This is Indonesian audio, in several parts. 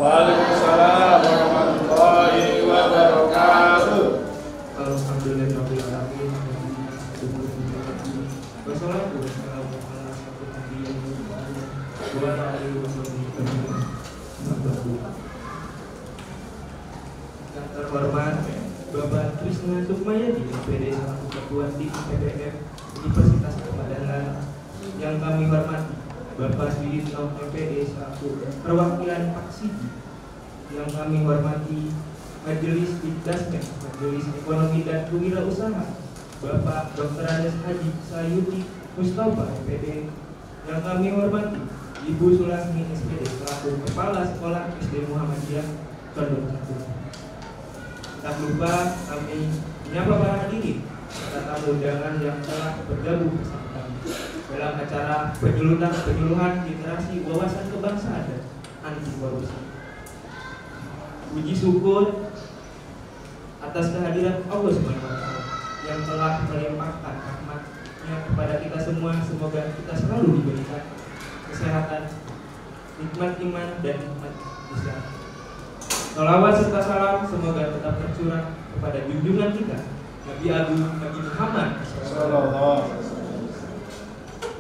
Waalaikumsalam warahmatullahi wabarakatuh. Alhamdulillahirabbil alamin. Wassalatu wassalamu ala asyrofil anbiya'i wa ala alihi wasallam. Yang terhormat Bapak Trisna Sukmayadi, SPD selaku Ketua Tim PPM Universitas Kepadangan. Yang kami hormati Bapak Suditno MPD selaku perwakilan Paksidi. Yang kami hormati Majelis Dikdasmen, Majelis Ekonomi dan Kewirausahaan, Bapak Dr. Andes Haji Sayuti Mustafa MPD. Yang kami hormati Ibu Sulasmi SPD selaku Kepala Sekolah SD Muhammadiyah Pondok Catur. Tak lupa kami menyapa para hadirin serta tamu undangan yang telah bergabung bersama kami dalam acara penyuluhan literasi wawasan kebangsaan dan anti korupsi. Puji syukur atas kehadiran Allah SWT yang telah melimpahkan rahmat-Nya kepada kita semua. Semoga kita selalu diberikan kesehatan, nikmat iman dan nikmat Islam. Salawat serta salam semoga tetap tercurah kepada junjungan kita Nabi Agung Nabi Muhammad SAW.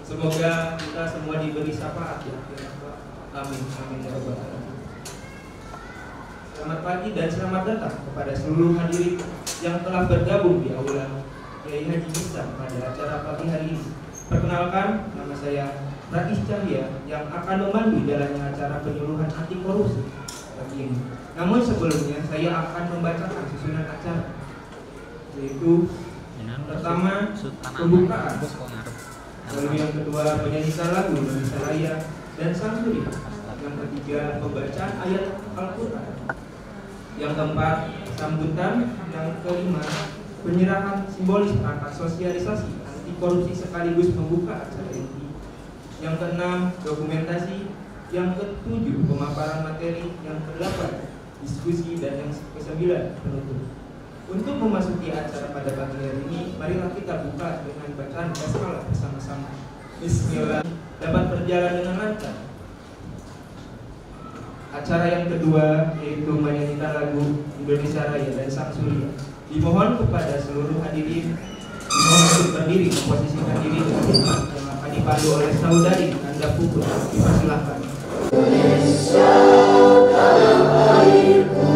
Semoga kita semua diberi syafaat ya. Amin amin ya rabbal alamin. Selamat pagi dan selamat datang kepada seluruh hadirin yang telah bergabung di aula Kiai Haji Misam pada acara pagi hari ini. Perkenalkan, nama saya Rais Cahya yang akan memandu jalannya acara penyuluhan anti korupsi pagi ini. Namun sebelumnya saya akan membacakan susunan acara, yaitu pertama pembukaan, lalu yang kedua penyanyian lagu Indonesia Raya dan Samsuri, yang ketiga pembacaan ayat Al-Quran, yang keempat sambutan, yang kelima penyerahan simbolis perangkat sosialisasi anti korupsi sekaligus membuka acara inti, yang keenam dokumentasi, yang ketujuh pemaparan materi, yang kedelapan diskusi, dan yang kesembilan penutup. Untuk memasuki acara pada pagi hari ini, marilah kita buka dengan bacaan basmalah bersama-sama. Bismillah. Dapat berjalan dengan lancar. Acara yang kedua yaitu menyanyikan lagu Indonesia Raya dan Sang Surya. Dimohon kepada seluruh hadirin dimohon untuk berdiri, memposisikan diri dengan hikmat yang akan dipandu oleh saudari Anda Puput. Dipersilahkan. Indonesia tanah airku,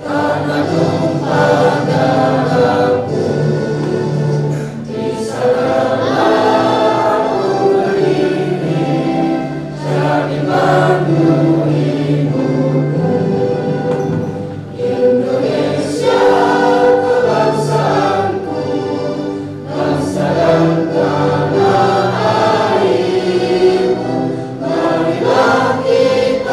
tanah tumpah darahku, di sanalah aku berdiri, jadi bangku ibuku. Indonesia kebangsaanku, bangsa dan tanah airku, marilah kita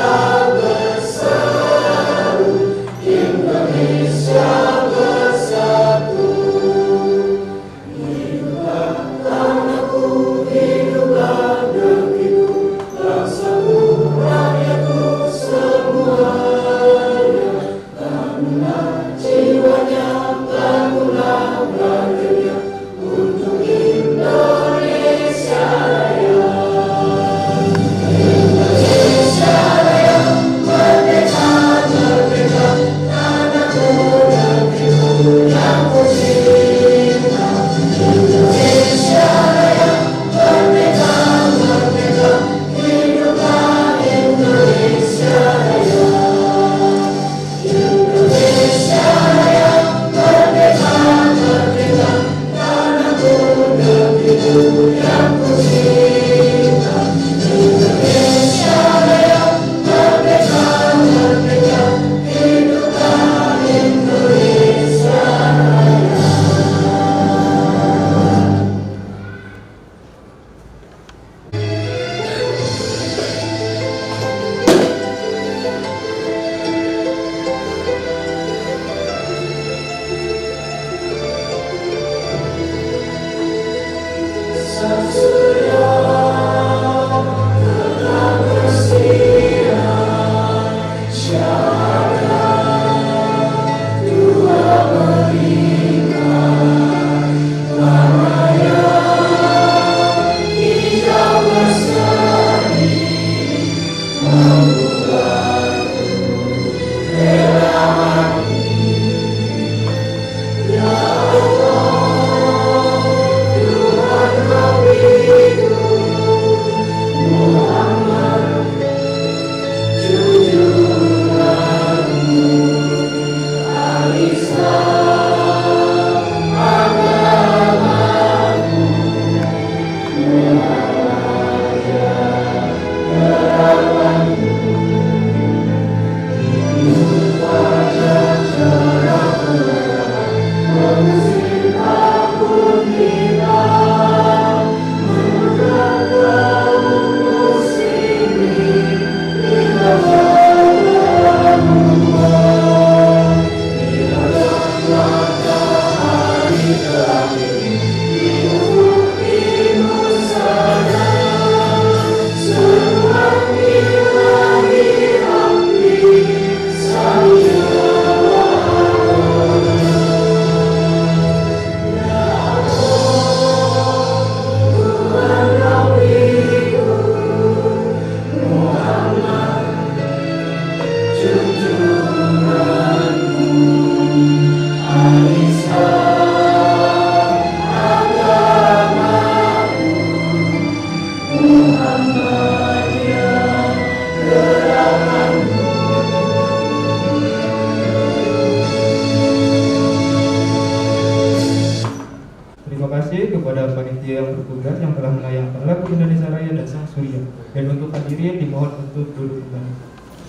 bertugas yang telah menayangkan lagu Indonesia Raya dan Sang Surya. Dan untuk hadirin dimohon untuk duduk kembali.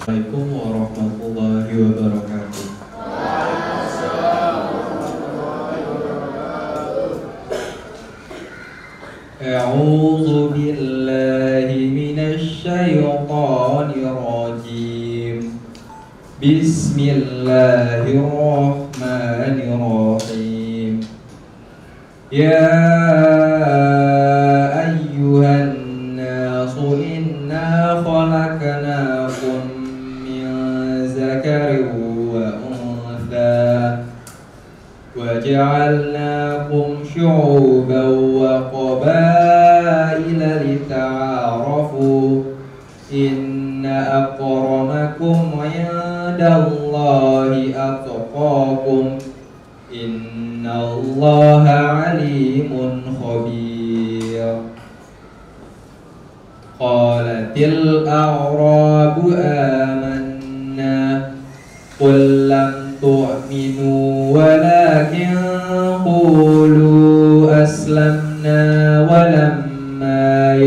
Assalamualaikum warahmatullahi wabarakatuh. A'udzu billahi minasy syaithanir rajim. Bismillahirrahmanirrahim. Ya ayyuhan nasu inna khalaqnakum min zakarin wa untha wa ja'alnakum syu'uban wa qabaila lita'arafu inna akramakum 'indallahi atqakum innallaha 'alimun khabir. Qalatil a'rabu amanna qul lam tu'minu walakin qulu aslamna walamma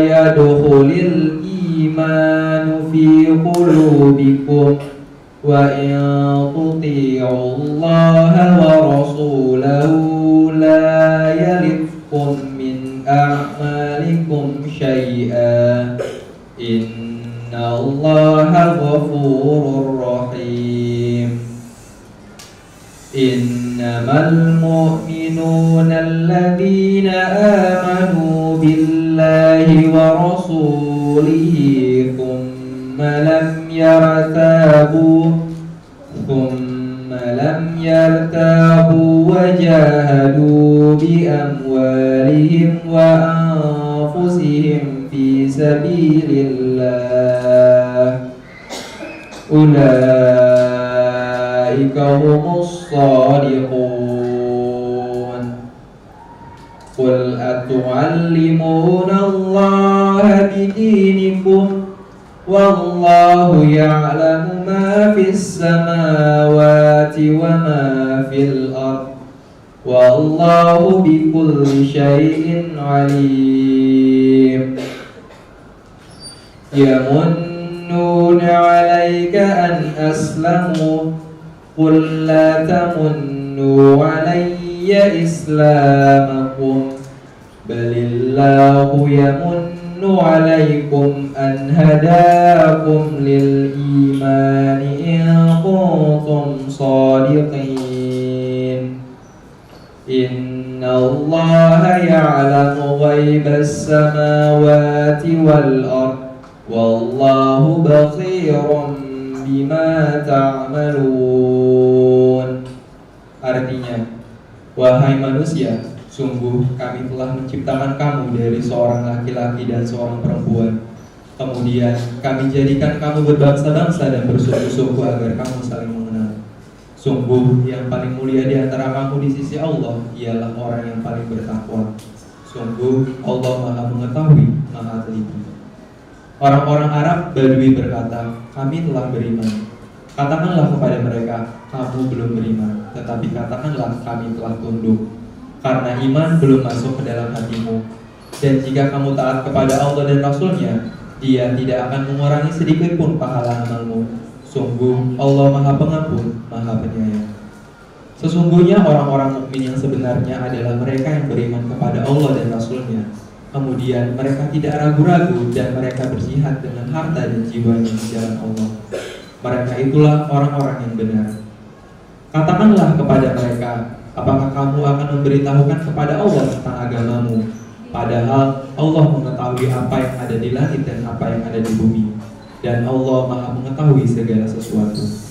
yadkhulil iman fi qulubikum wa in tuti'ullaha wa rasulahu la yalidkum min a'malikum syai'a innallaha ghafurur rahim. Innamal mu'minuna alladhina amanu billahi wa rasulihi thumma lam yartabu wa jahadu bi amwalihim wa anfusihim fi sabilillah ulaika humus shadiqun. Qul atu'allimuna Allaha bidinikum wallahu ya'lamu ma fis samawati wa ma fil ard wallahu bikulli syai'in alim. Yamunnuna 'alaika an aslamu qul la tamunnu 'alayya islamakum balillahu yamunnu 'alaikum an hadakum lil imani in kuntum shadiqin. Innallaha ya'lamu ghaibas samawati wal ard wallahu basirun bima ta'malun. Artinya, wahai manusia, sungguh kami telah menciptakan kamu dari seorang laki-laki dan seorang perempuan. Kemudian kami jadikan kamu berbangsa-bangsa dan bersuku-suku agar kamu saling mengenal. Sungguh yang paling mulia di antara kamu di sisi Allah ialah orang yang paling bertakwa. Sungguh Allah Maha mengetahui, Maha teliti. Orang-orang Arab Badui berkata, kami telah beriman. Katakanlah kepada mereka, kamu belum beriman, tetapi katakanlah kami telah tunduk, karena iman belum masuk ke dalam hatimu. Dan jika kamu taat kepada Allah dan Rasul-Nya, Dia tidak akan mengurangi sedikit pun pahala amalmu. Sungguh Allah Maha Pengampun, Maha Penyayang. Sesungguhnya orang-orang mukmin yang sebenarnya adalah mereka yang beriman kepada Allah dan Rasul-Nya. Kemudian mereka tidak ragu-ragu dan mereka berjihad dengan harta dan jiwanya di jalan Allah. Mereka itulah orang-orang yang benar. Katakanlah kepada mereka, apakah kamu akan memberitahukan kepada Allah tentang agamamu, padahal Allah mengetahui apa yang ada di langit dan apa yang ada di bumi, dan Allah Maha mengetahui segala sesuatu.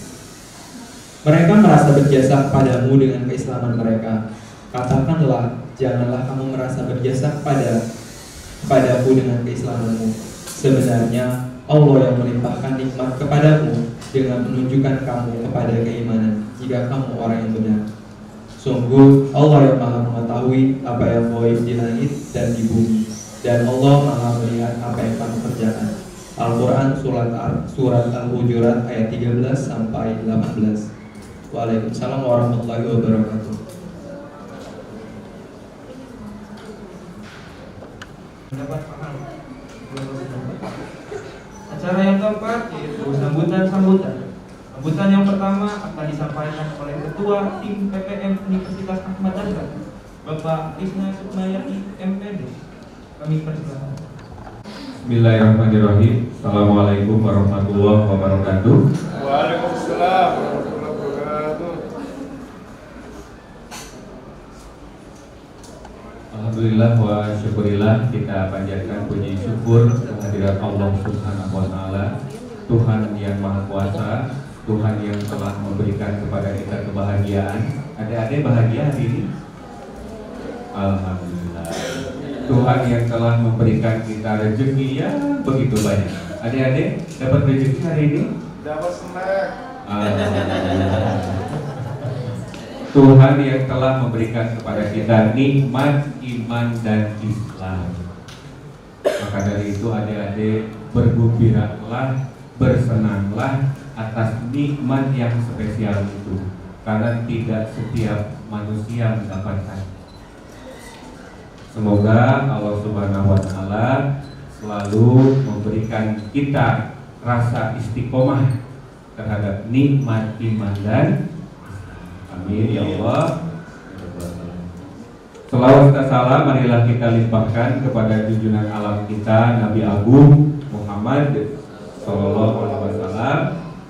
Mereka merasa berjasa kepadamu dengan keislaman mereka. Katakanlah, janganlah kamu merasa berjasa kepadaku dengan keislamanmu. Sebenarnya Allah yang melimpahkan nikmat kepadamu dengan menunjukkan kamu kepada keimanan, jika kamu orang yang benar. Sungguh Allah yang Maha mengetahui apa yang gaib di langit dan di bumi, dan Allah Maha melihat apa yang kamu kerjakan. Al-Quran surat Al-Hujurat ayat 13 sampai 18. Waalaikumsalam warahmatullahi wabarakatuh. Mendapat paham. Acara yang keempat yaitu sambutan. Sambutan yang pertama akan disampaikan oleh Ketua Tim PPM Universitas Ahmad Dahlan, Bapak Krisna Sukmayati MPD. Kami persilakan. Bismillahirrahmanirrahim. Assalamualaikum warahmatullahi wabarakatuh. Waalaikumsalam warahmatullahi wabarakatuh. Alhamdulillah wa syukurillah, kita panjatkan puji syukur kehadirat Allah Subhanahu wa taala, Tuhan yang Maha Kuasa, Tuhan yang telah memberikan kepada kita kebahagiaan. Adik-adik bahagia hari ini? Alhamdulillah. Tuhan yang telah memberikan kita rezeki yang begitu banyak. Adik-adik dapat rezeki hari ini? Dapat snack. Tuhan yang telah memberikan kepada kita nikmat iman dan Islam. Maka dari itu adik-adik bergembiralah, bersenanglah atas nikmat yang spesial itu, karena tidak setiap manusia mendapatkan. Semoga Allah Subhanahu wa taala selalu memberikan kita rasa istiqomah terhadap nikmat iman dan amin ya Allah. Selawat dan salam marilah kita limpahkan kepada junjungan alam kita Nabi Agung Muhammad sallallahu alaihi wasallam,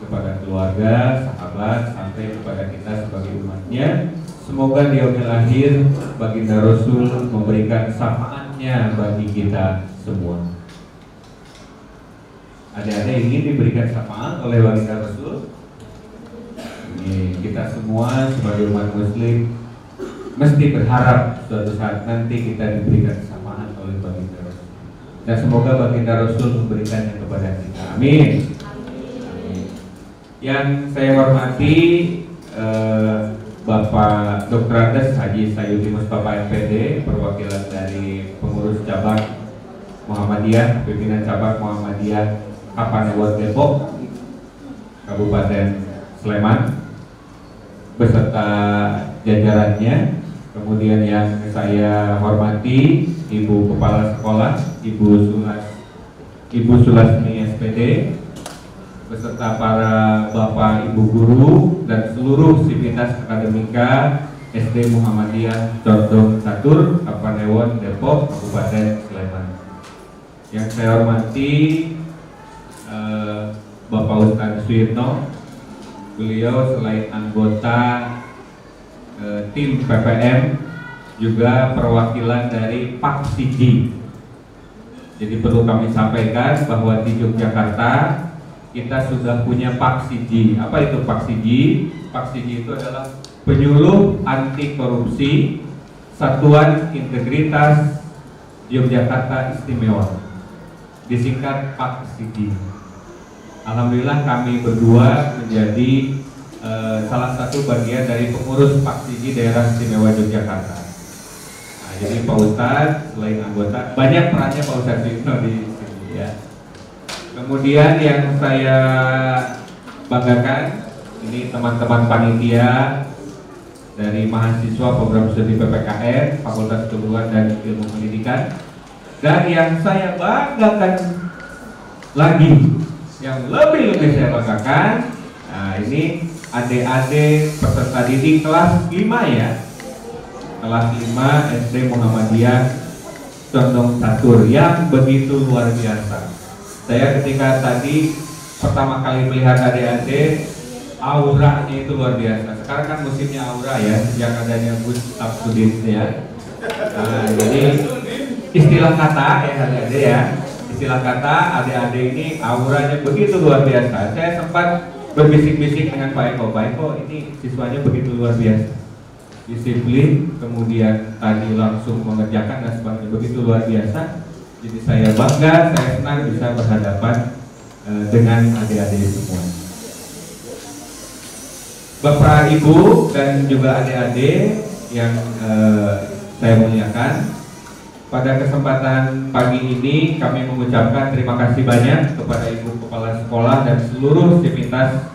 kepada keluarga, sahabat, sampai kepada kita sebagai umatnya. Semoga di yaumil akhir baginda Rasul memberikan syafaatnya bagi kita semua. Ada ingin diberikan syafaat oleh baginda Rasul? Ini kita semua sebagai umat Muslim mesti berharap suatu saat nanti kita diberikan syafaat oleh baginda Rasul. Dan semoga baginda Rasul memberikannya kepada kita. Amin. Yang saya hormati Bapak Dr. Andes Haji Sayuti Mustafa MPD, perwakilan dari pengurus cabang Muhammadiyah, pimpinan cabang Muhammadiyah Kapanewon Depok, Kabupaten Sleman, beserta jajarannya. Kemudian yang saya hormati Ibu Kepala Sekolah, Ibu Sulasmi SPD, beserta para bapak ibu guru dan seluruh sivitas akademika SD Muhammadiyah Condong Catur, Kapanewon Depok, Kabupaten Sleman. Yang saya hormati Bapak Ustadz Suyitno, beliau selain anggota tim PPM juga perwakilan dari Pak Siji. Jadi perlu kami sampaikan bahwa di Yogyakarta kita sudah punya Pak Siji. Apa itu Pak Siji? Pak Siji itu adalah penyuluh anti korupsi Satuan Integritas Yogyakarta Istimewa, disingkat Pak Siji. Alhamdulillah kami berdua menjadi salah satu bagian dari pengurus Pak Siji Daerah Istimewa Yogyakarta. Nah, jadi Pak Ustadz selain anggota, banyak perannya Pak Ustadz Suyitno di sini ya. Kemudian yang saya banggakan, ini teman-teman panitia dari mahasiswa program studi PPKN, Fakultas Kedokteran dan Ilmu Pendidikan. Dan yang saya banggakan lagi, yang lebih saya banggakan, nah ini adik-adik peserta didik kelas 5 ya, kelas 5 SD Muhammadiyah Condong Catur yang begitu luar biasa. Saya ketika tadi pertama kali melihat adik-adik, auranya itu luar biasa. Sekarang kan musimnya aura ya, sejak adanya Gus Absudin ya. Nah, jadi istilah kata ya adik-adik ya, istilah kata adik-adik ini auranya begitu luar biasa. Saya sempat berbisik-bisik dengan Pak Eko, ini siswanya begitu luar biasa, disiplin, kemudian tadi langsung mengerjakan dan sebagainya, begitu luar biasa. Jadi saya bangga, saya senang bisa berhadapan dengan adik-adik semua. Bapak, Ibu, dan juga adik-adik yang saya muliakan, pada kesempatan pagi ini kami mengucapkan terima kasih banyak kepada Ibu Kepala Sekolah dan seluruh sivitas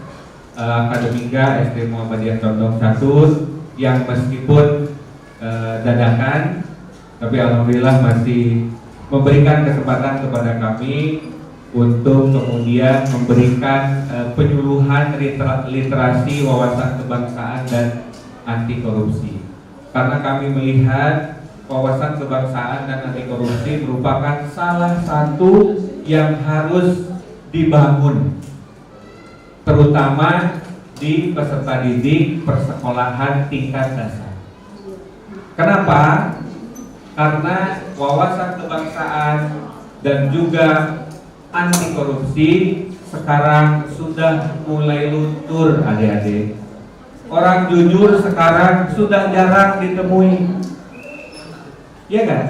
Akademika SD Muhammadiyah Condong Catur yang meskipun dadakan, tapi alhamdulillah masih memberikan kesempatan kepada kami untuk kemudian memberikan penyuluhan literasi wawasan kebangsaan dan anti korupsi. Karena kami melihat wawasan kebangsaan dan anti korupsi merupakan salah satu yang harus dibangun, terutama di peserta didik persekolahan tingkat dasar. Kenapa? Karena wawasan kebangsaan dan juga anti korupsi sekarang sudah mulai luntur, adik-adik. Orang jujur sekarang sudah jarang ditemui, ya kan?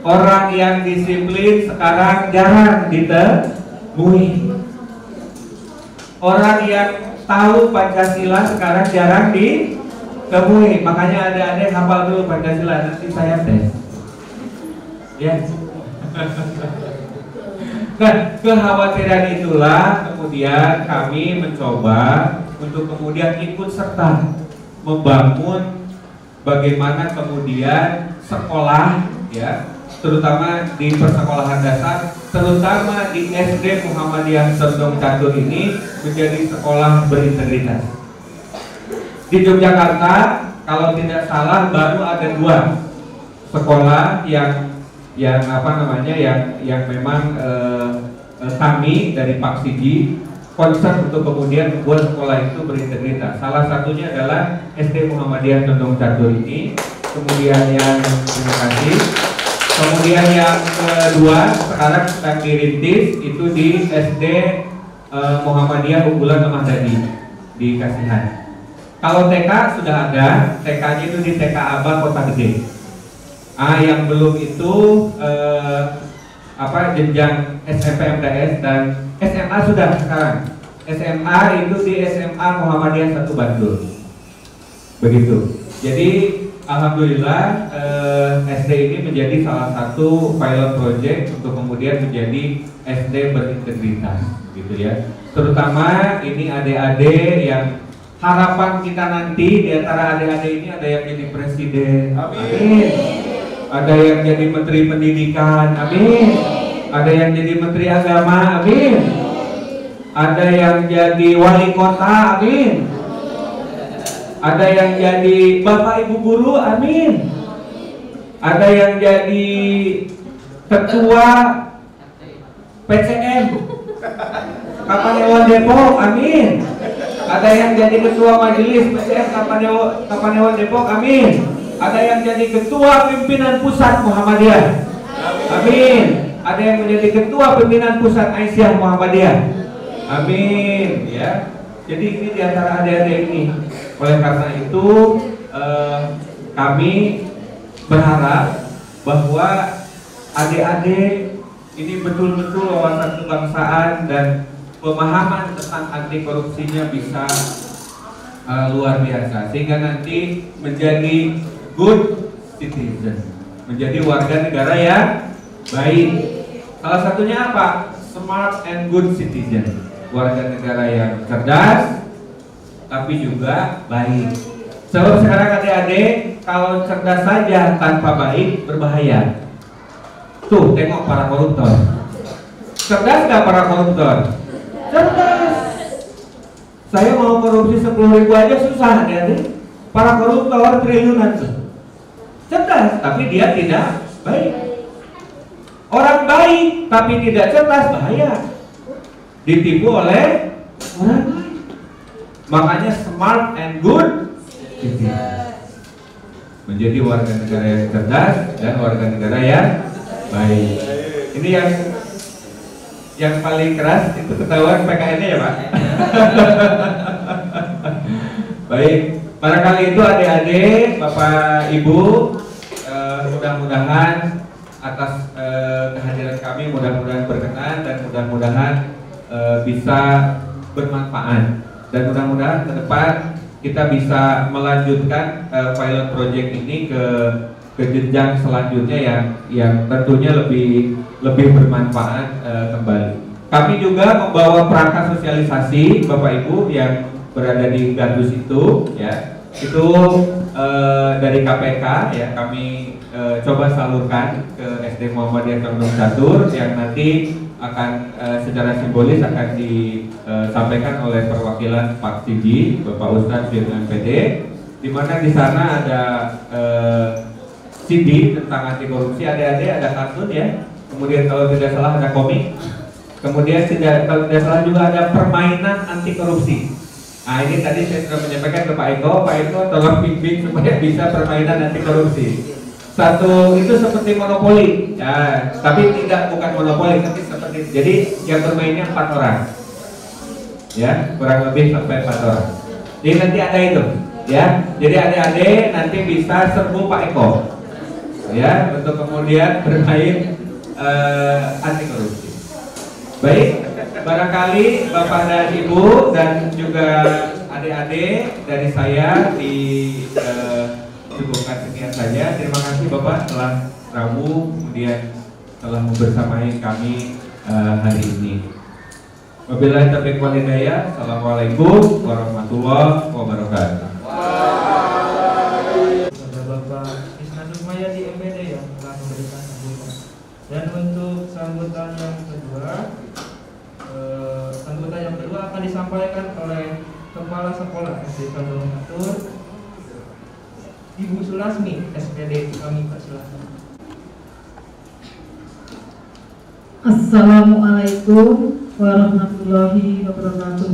Orang yang disiplin sekarang jarang ditemui. Orang yang tahu Pancasila sekarang jarang ditemui. Makanya adik-adik hafal dulu Pancasila, nanti saya tes. Ya. Nah, kekhawatiran itulah kemudian kami mencoba untuk kemudian ikut serta membangun bagaimana kemudian sekolah, ya, terutama di persekolahan dasar, terutama di SD Muhammadiyah Condong Catur ini menjadi sekolah berintegritas. Di Yogyakarta, kalau tidak salah baru ada 2 sekolah yang memang kami dari Pak Sigi concern untuk kemudian membuat sekolah itu berintegritas. Salah satunya adalah SD Muhammadiyah Condong Catur ini. Kemudian yang terima kasih. Kemudian yang kedua sekarang sedang dirintis itu di SD Muhammadiyah Unggulan Lemah Dadi di Kasihan. Kalau TK sudah ada, TK-nya itu di TK Aba Kota Gede. Yang belum itu jenjang SMP MTS dan SMA sudah sekarang. SMA itu di SMA Muhammadiyah 1 Bandul. Begitu. Jadi alhamdulillah SD ini menjadi salah satu pilot project untuk kemudian menjadi SD berintegritas, gitu ya. Terutama ini adik-adik yang harapan kita nanti di antara adik-adik ini ada yang jadi presiden, amin. Ada yang jadi menteri pendidikan, amin. Ada yang jadi menteri agama, amin. Ada yang jadi wali kota, amin. Ada yang jadi bapak ibu guru, amin. Ada yang jadi ketua PCM Kapanewon Depok, amin. Ada yang jadi ketua majelis PCM Kapanewon Depok, amin. Ada yang jadi ketua pimpinan pusat Muhammadiyah, amin. Ada yang menjadi ketua pimpinan pusat Aisyah Muhammadiyah, amin. Ya, jadi ini diantara adik-adik ini. Oleh karena itu kami berharap bahwa adik-adik ini betul-betul wawasan kebangsaan dan pemahaman tentang anti korupsinya bisa luar biasa, sehingga nanti menjadi good citizen, menjadi warga negara yang baik. Salah satunya apa? Smart and good citizen, warga negara yang cerdas tapi juga baik. Sebab sekarang adik-adik kalau cerdas saja tanpa baik berbahaya. Tuh, tengok para koruptor. Cerdas gak para koruptor? Cerdas. Saya mau korupsi 10.000 aja susah, adik-adik. Para koruptor triliunan tuh. Cerdas, tapi dia tidak baik. Orang baik tapi tidak cerdas bahaya. Ditipu oleh orang baik. Makanya smart and good menjadi warga negara yang cerdas dan warga negara yang baik. Ini yang paling keras itu ketahuan PKN-nya ya Pak. Baik, barangkali itu adik-adik, Bapak Ibu, mudah-mudahan atas kehadiran kami mudah-mudahan berkenan dan mudah-mudahan bisa bermanfaat. Dan mudah-mudahan ke depan kita bisa melanjutkan pilot project ini ke jenjang selanjutnya yang tentunya lebih bermanfaat kembali. kami juga membawa perangkat sosialisasi Bapak Ibu yang berada di Gardus itu, ya, itu dari KPK ya kami coba salurkan ke SD Muhammadiyah Condong Catur yang nanti akan secara simbolis akan disampaikan oleh perwakilan Pak Sidi, Bapak Ustadz Firman MPD, di mana di sana ada CD tentang anti korupsi, ada kartun ya, kemudian kalau tidak salah ada komik, kemudian kalau tidak salah juga ada permainan anti korupsi. Nah ini tadi saya sudah menyampaikan ke Pak Eko tolong bimbing supaya bisa permainan anti korupsi. Satu itu seperti monopoli, ya, tapi bukan monopoli, tapi seperti jadi yang bermainnya 4 orang, ya kurang lebih sampai 4 orang. Jadi nanti ada itu, ya. Jadi adik-adik nanti bisa serbu Pak Eko, ya, untuk kemudian bermain anti korupsi. Baik, barangkali Bapak dan Ibu dan juga adik-adik dari saya cukupkan sekian saja. Terima kasih Bapak telah ramu kemudian telah membersamai kami hari ini. Wabillahi taufiq wal hidayah. Assalamualaikum warahmatullahi wabarakatuh. Kepada Bapak Isna Sukmaya di MPD yang telah memberikan sambutan. Dan untuk sambutan yang kedua akan disampaikan oleh Kepala Sekolah SD Condong Catur, Ibu Sulasmi, SPD. Kami persilakan. Assalamualaikum warahmatullahi wabarakatuh.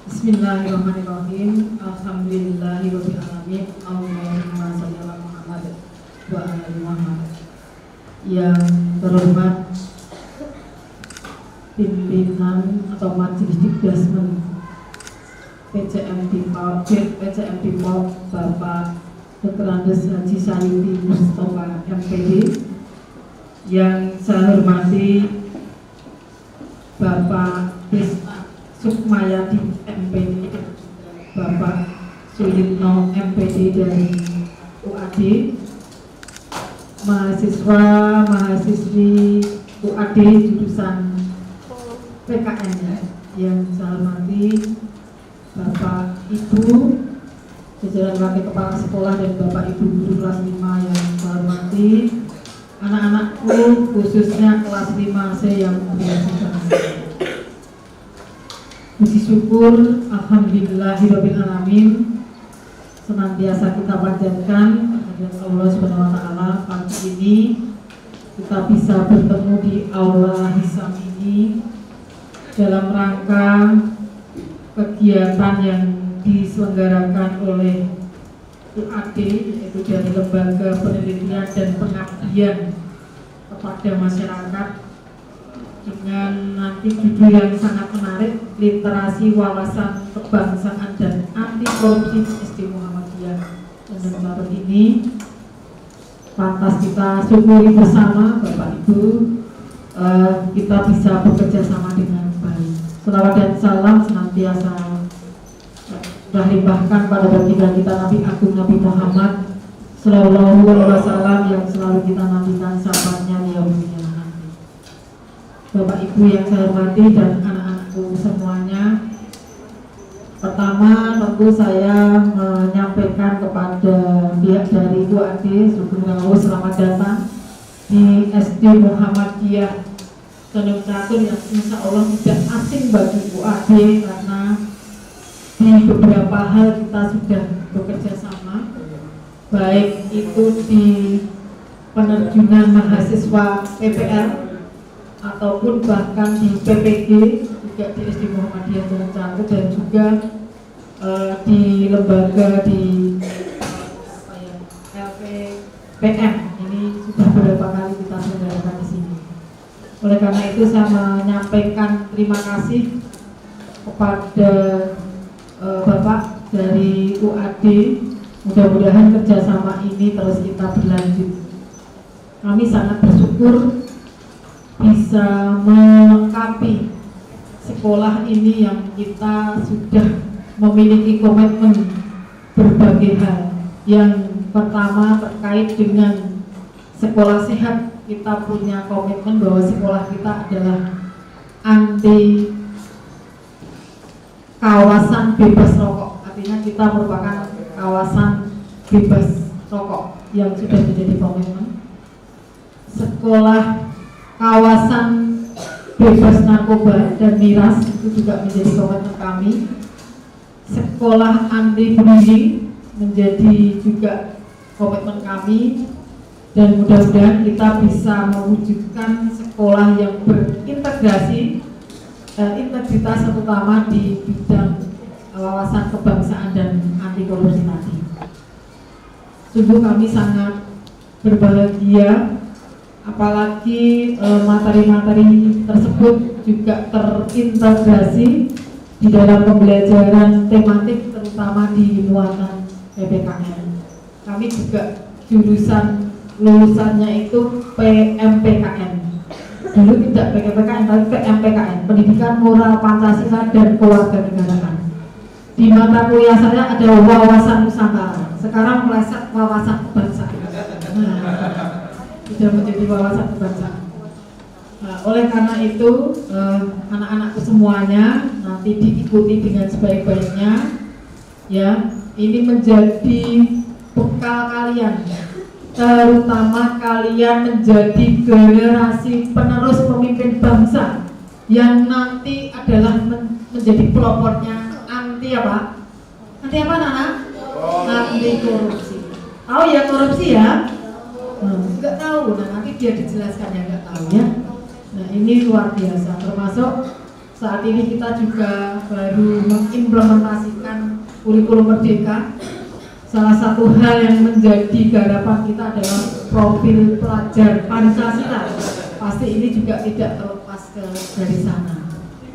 Bismillahirrahmanirrahim. Alhamdulillahirabbil alamin. Allahumma shalli ala Muhammad wa ala ali Muhammad. Yang terhormat pimpinan atau majelis dikdasmen PCM Dipok Bapak Dr. Andes Haji Sayuti Mustafa MPD, yang saya hormati Bapak Isna Sukmayadi MPD, Bapak Suyitno MPD dari UAD, mahasiswa-mahasiswi UAD jurusan PKN yang saya hormati Bapak Ibu jajaran wakil kepala sekolah dan Bapak Ibu guru kelas 5 yang saya hormati, anak-anakku khususnya kelas 5C yang berhasil. Puji syukur alhamdulillahirabbil alamin senantiasa kita panjatkan kepada Allah Subhanahu wa taala. Pagi ini kita bisa bertemu di aula Hisam ini dalam rangka kegiatan yang diselenggarakan oleh UAD, yaitu dari Lembaga Penelitian dan Pengabdian kepada Masyarakat, dengan nanti judul yang sangat menarik, literasi wawasan kebangsaan dan anti korupsi SD Muhammadiyah. Dan ini pantas kita syukuri bersama Bapak Ibu, kita bisa bekerja sama dengan baik. Selawat dan salam senantiasa sudah limpahkan pada baginda kita Nabi Agung Nabi Muhammad Sallallahu Alaihi Wasallam yang selalu kita nantikan sahabatnya di yaumil nanti. Bapak Ibu yang saya hormati dan anak-anakku semuanya, pertama tentu saya menyampaikan kepada pihak dari UAD Sugeng Rawu selamat datang di SD Muhammadiyah Condong Catur yang insya Allah tidak asing bagi UAD, karena di beberapa hal kita sudah bekerja sama, baik itu di penerjunan mahasiswa PPR ataupun bahkan di PPG juga di SD Muhammadiyah Condong Catur, dan juga di lembaga di LPPM ini sudah beberapa kali kita selenggarakan di sini. Oleh karena itu saya menyampaikan terima kasih kepada Bapak dari UAD. Mudah-mudahan kerjasama ini terus kita berlanjut. Kami sangat bersyukur bisa melengkapi sekolah ini yang kita sudah memiliki komitmen berbagai hal yang pertama terkait dengan sekolah sehat, kita punya komitmen bahwa sekolah kita adalah anti kawasan bebas rokok. Artinya kita merupakan kawasan bebas rokok yang sudah menjadi komitmen. Sekolah kawasan bebas narkoba dan miras itu juga menjadi komitmen kami. Sekolah anti bullying menjadi juga komitmen kami, dan mudah-mudahan kita bisa mewujudkan sekolah yang berintegrasi integritas, terutama di bidang wawasan kebangsaan dan anti korupsi tadi. Sungguh kami sangat berbahagia, apalagi materi-materi tersebut juga terintegrasi di dalam pembelajaran tematik, terutama di muatan PPKN. Kami juga jurusan lulusannya itu PMPKN. Dulu tidak PPKN, tapi PMPKN, Pendidikan Moral Pancasila dan Kewarganegaraan. Di mata kuliah saya ada wawasan Nusantara, sekarang meleset wawasan kebangsaan. Sudah menjadi wawasan kebangsaan. Nah, oleh karena itu anak-anakku semuanya nanti diikuti dengan sebaik-baiknya, ya. Ini menjadi bekal kalian, terutama kalian menjadi generasi penerus pemimpin bangsa yang nanti adalah menjadi pelopornya anti apa? Anti apa, Nana? Anti korupsi. Tahu ya korupsi ya? Nggak tahu, nah nanti dia dijelaskan yang nggak tahu ya. Nah ini luar biasa, termasuk saat ini kita juga baru mengimplementasikan kurikulum merdeka. Salah satu hal yang menjadi garapan kita adalah profil pelajar Pancasila. Pasti ini juga tidak terlepas dari sana.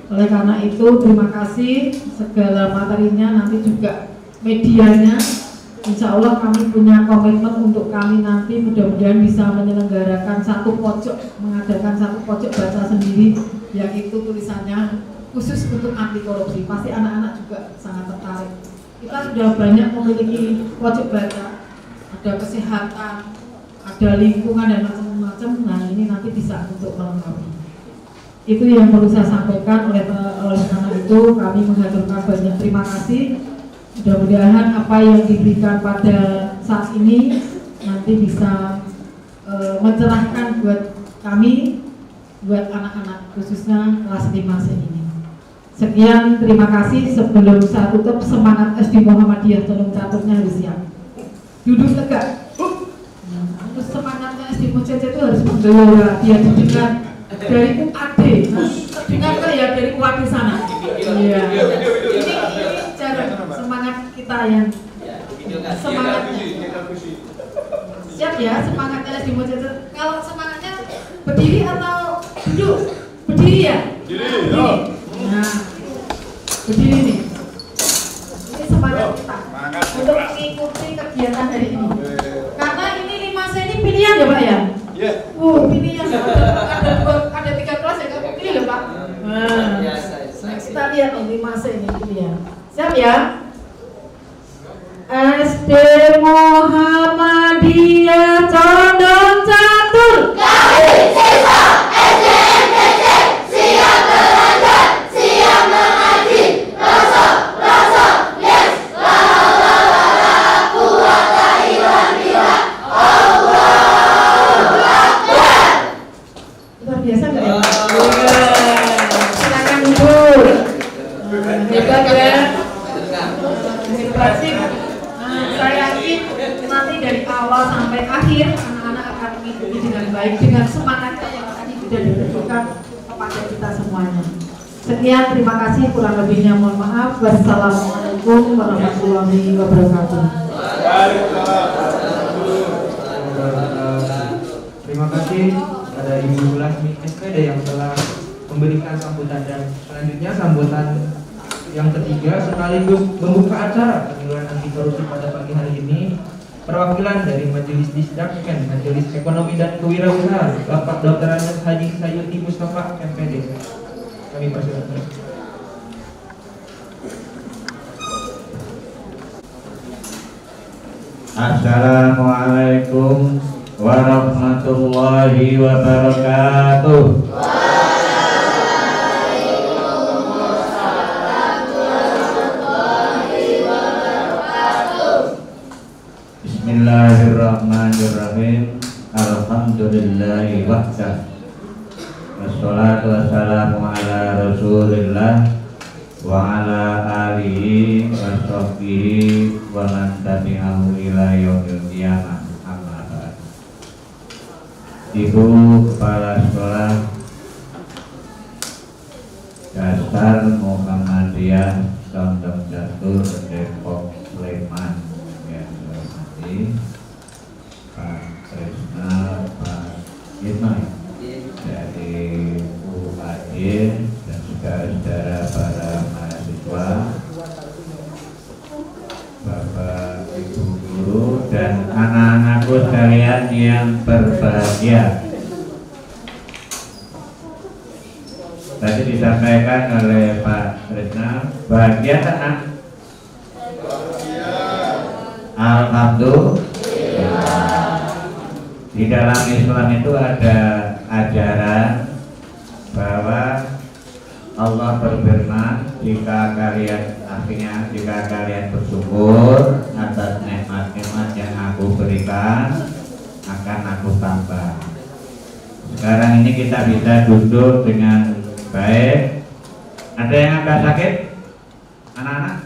Oleh karena itu terima kasih, segala materinya, nanti juga medianya. Insya Allah kami punya komitmen untuk kami nanti mudah-mudahan bisa menyelenggarakan satu pojok, mengadakan satu pojok baca sendiri, yang itu tulisannya khusus untuk anti korupsi. Pasti anak-anak juga sangat tertarik. Kita sudah banyak memiliki pojok baca, ada kesehatan, ada lingkungan dan macam-macam. Nah ini nanti bisa untuk melengkapi. Itu yang perlu saya sampaikan. Oleh karena itu kami mengaturkan banyak terima kasih. Mudah-mudahan apa yang diberikan pada saat ini nanti bisa mencerahkan buat kami, buat anak-anak khususnya kelas 5C ini. Sekian, terima kasih. Sebelum saya tutup, semangat SD Muhammadiyah tolong caturnya harus siap. Duduk tegak. Terus semangatnya SD Muhammadiyah itu harus menggelora. Dia didengar dari UAD. Terdengar kan ya dari UAD sana. Iya. Ini cara semangat kita yang semangatnya. Siap ya semangatnya SD Muhammadiyah. Kalau semangatnya berdiri atau duduk? Berdiri ya? Berdiri. Nah, berdiri nih. Ini semangat kita untuk mengikuti kegiatan hari ini. Karena ini 5C ini pilihan ya Pak ya? Iya. Pilihan. Ada 3 kelas ya, kamu pilih loh Pak. Nah, kita lihat nih 5C ini pilihan. Siap ya? SD Muhammadiyah Condong Catur. Kami siswa SDMTC siap belajar, siap mengaji. Rosok, yes. La haula wala quwwata illa billah. Allahu Akbar. Luar biasa nggak ya? Silakan Ibu. Hebat ya? Hebat sih. Saya yakin nanti dari awal sampai akhir anak-anak akan mengikuti dengan baik, dengan semangatnya yang tadi sudah diberikan kepada kita semuanya. Sekian, terima kasih, kurang lebihnya mohon maaf. Wassalamualaikum warahmatullahi wabarakatuh. Terima kasih kepada Ibu Lasmi SPD yang telah memberikan sambutan, dan selanjutnya sambutan yang ketiga sekaligus membuka acara penyuluhan anti korupsi pada pagi hari ini, perwakilan dari Majelis Disdak dan Majelis Ekonomi dan Kewirausahaan, Bapak Dr. Andes Haji Sayuti Mustafa MPD. Kami persilakan. Assalamualaikum warahmatullahi wabarakatuh. Bismillahirrahmanirrahim. Alhamdulillahi wahdah. Wassalatu wassalamu ala Rasulillah wa ala alihi wa sahbihi wa man tabi'ahu ila yaumil qiyamah. Amma ba'd. Ibu Kepala Sekolah Dasar Muhammadiyah Condong Catur Depok Sleman yang saya hormati Pak Trisna, Pak Irma dari UAD dan saudara-saudara para mahasiswa, Bapak Ibu guru dan anak-anakku sekalian yang berbahagia. Tadi disampaikan oleh Pak Trisna, bahagia kan? Alhamdulillah. Di dalam Islam itu ada ajaran bahwa Allah berfirman, jika kalian bersyukur atas nikmat-nikmat yang aku berikan, akan aku tambah. Sekarang ini kita bisa duduk dengan baik. Ada yang agak sakit? Anak-anak?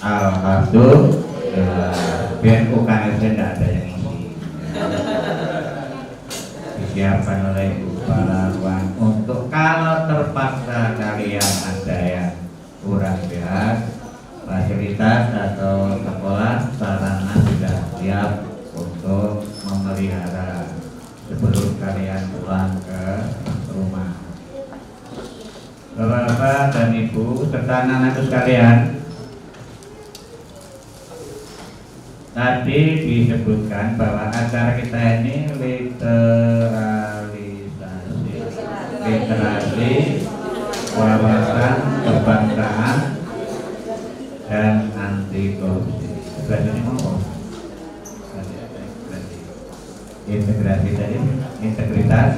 Alhamdulillah. Biar UKS tidak ada yang isi. Disiapkan oleh Ibu Kepala Ruang untuk kalau terpaksa kalian ada yang kurang sehat, fasilitas atau sekolah sarana sudah siap untuk memelihara sebelum kalian pulang ke rumah. Bapak dan Ibu serta anak-anak sekalian, tadi disebutkan bahwa acara kita ini literasi wawasan kebangsaan dan anti korupsi. Ini mau integrasi tadi, integritas,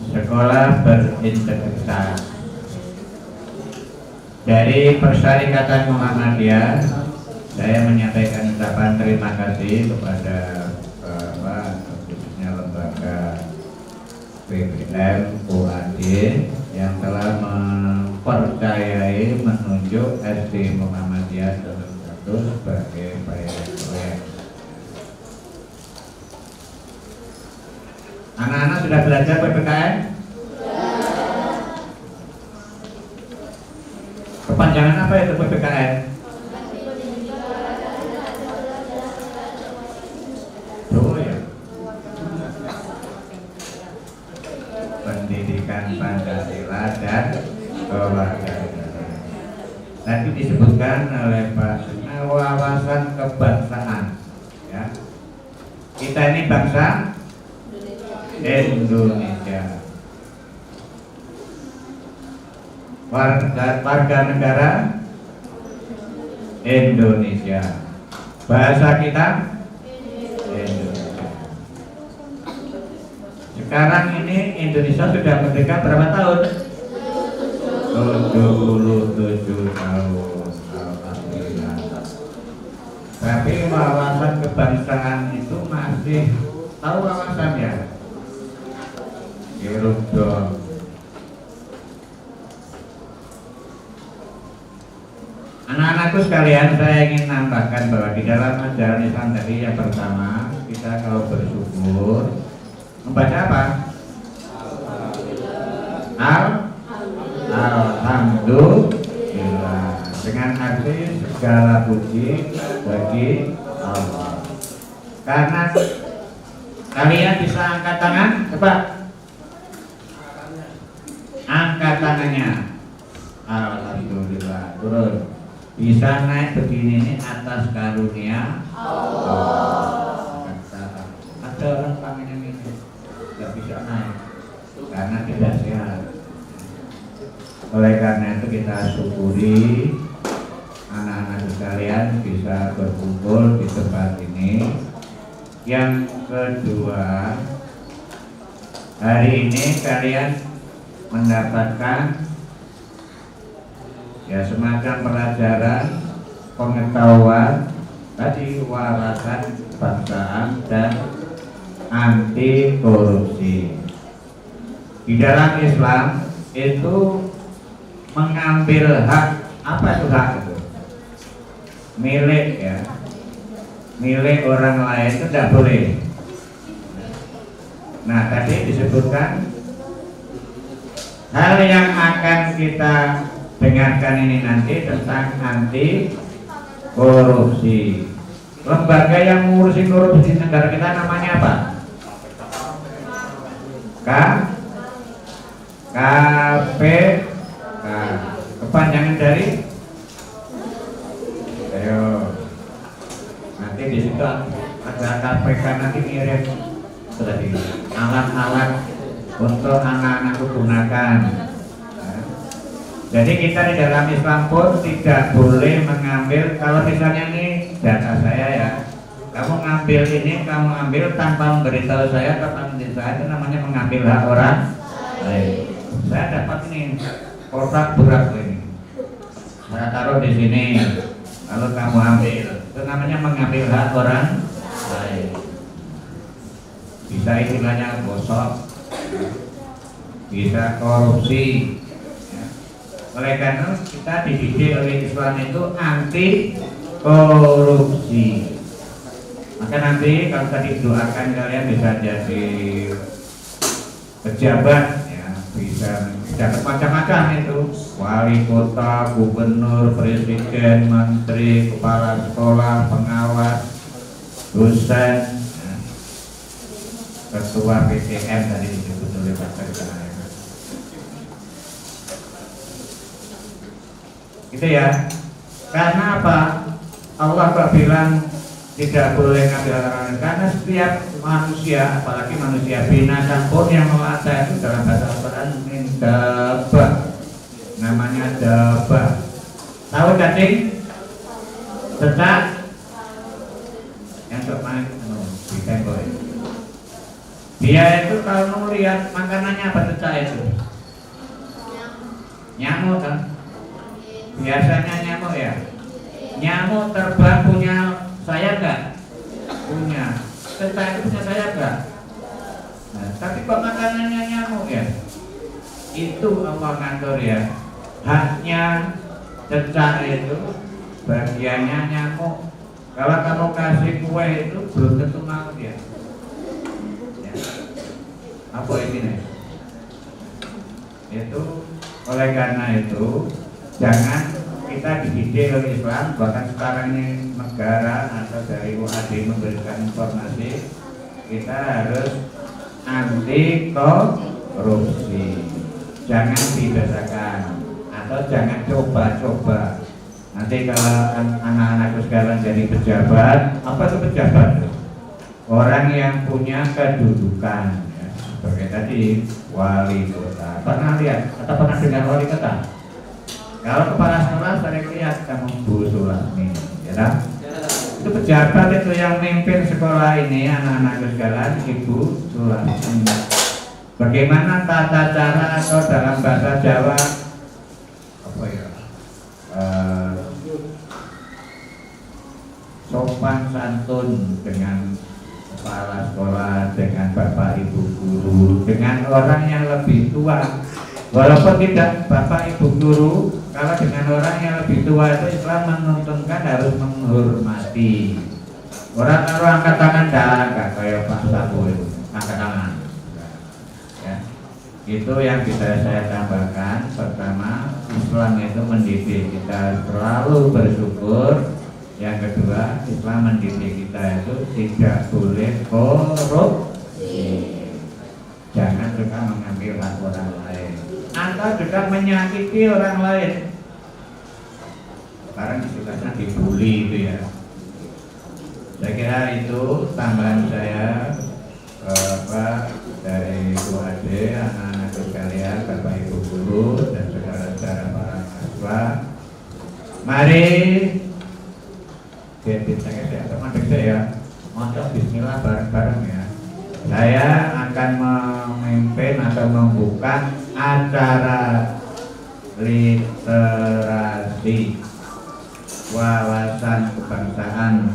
sekolah berintegritas. Dari Persyarikatan Muhammadiyah, saya menyampaikan ucapan terima kasih kepada khususnya lembaga PBM UAD yang telah mempercayai menunjuk SD Muhammadiyah Condong Catur sebagai proyek. Anak-anak sudah belajar PPKN? Kepanjangan apa itu PPKN? Oh ya. Pendidikan Pancasila dan kewarganegaraan. Tadi disebutkan oleh Pak wawasan kebangsaan. Ya. Kita ini bangsa Indonesia. Warga negara Indonesia. Bahasa kita Indonesia. Sekarang ini Indonesia sudah merdeka berapa tahun? 77 tahun. Alhamdulillah. Tapi wawasan kebangsaan itu masih tahu wawasannya? Iruk dong. Anak-anakku sekalian, saya ingin nambahkan bahwa di dalam ajaran Islam tadi yang pertama, kita kalau bersyukur membaca apa? Alhamdulillah. Dengan arti segala puji bagi Allah. Karena kalian bisa angkat tangan, coba angkat tangannya. Alhamdulillah. Turun. Bisa naik begini ini atas karunia Allah. Ada orang tangannya ini nggak bisa naik karena tidak sehat. Oleh karena itu kita syukuri anak-anak sekalian bisa berkumpul di tempat ini. Yang kedua, hari ini kalian mendapatkan ya semacam pelajaran pengetahuan tadi wawasan kebangsaan dan anti korupsi. Di dalam Islam itu mengambil hak, apa itu hak itu? Milik ya, milik orang lain itu tidak boleh. Nah tadi disebutkan hal yang akan kita dengarkan ini nanti tentang anti korupsi. Lembaga yang mengurusi korupsi di negara kita namanya apa? KPK. Kepanjangan dari? Ayo. Nanti di situ ada KPK, nanti ngirim tadi alat-alat untuk anak-anak gunakan. Jadi kita di dalam Islam pun tidak boleh mengambil, kalau misalnya nih data saya ya, kamu ngambil ini, kamu ambil tanpa memberitahu saya, tanpa memberitahu saya, itu namanya mengambil hak orang lain. Saya dapat ini kotak berat ini, saya taruh di sini, lalu kamu ambil, itu namanya mengambil hak orang lain. Bisa istilahnya gosok, bisa korupsi. Oleh karena kita dididik oleh Islam itu anti korupsi. Maka nanti kalau tadi doakan kalian bisa jadi pejabat ya, bisa dapat macam-macam itu, wali kota, gubernur, presiden, menteri, kepala sekolah, pengawas, dosen ya. Ketua PTM tadi disebut oleh Pak Sekda. Gitu ya. Karena apa? Allah kok bilang tidak boleh ngambil orang, karena setiap manusia, apalagi manusia binatang pun yang melata itu dalam bahasa Al-Quran ini dabah, namanya dabah. Tahu cacing? Cecak? Yang main di tembok. Dia itu kalau melihat makanannya apa cecak itu? Nyamuk kan? Biasanya nyamuk ya. Nyamuk terbang punya sayap nggak? Punya. Cecak itu punya sayap nggak? Nah, tapi kok makanannya nyamuk ya? Itu Allah ngatur ya. Haknya cecak itu bagiannya nyamuk. Kalau kamu kasih kue itu belum tentu mau dia. Ya. Apa ini nih? Itu oleh karena itu jangan kita dididik oleh Islam, bahkan sekarang ini negara atau dari UAD memberikan informasi kita harus anti korupsi, jangan dibiasakan atau jangan coba-coba. Nanti kalau anak-anakku sekarang jadi pejabat, apa itu pejabat? Orang yang punya kedudukan ya. Seperti tadi wali kota, pernah lihat atau pernah dengar wali kota? Kalau kepala sekolah sering lihat kamu Bu Sulami, ya kan? Itu pejabat itu yang memimpin sekolah ini, anak-anak sekalian, Ibu Sulami. Bagaimana tata cara atau dalam bahasa Jawa apa ya? Sopan santun dengan kepala sekolah, dengan bapak ibu guru, dengan orang yang lebih tua. Walaupun tidak bapak ibu guru, kalau dengan orang yang lebih tua itu Islam menuntunkan harus menghormati. Orang taruh angkat tangan dah, kayak Pak Sabu itu, angkat tangan. Ya. Itu yang bisa saya tambahkan. Pertama, Islam itu mendidik kita selalu bersyukur. Yang kedua, Islam mendidik kita itu tidak boleh korupsi. Jangan juga mengambil hak orang lain atau juga menyakiti orang lain. Sekarang istilahnya dibully itu ya. Saya kira itu tambahan saya dari UAD, anak-anak sekalian, Bapak Ibu guru dan saudara-saudara para mahasiswa. Mari saya teman ya. Masa bismillah bareng-bareng ya. Saya akan memimpin atau membuka acara literasi wawasan kebangsaan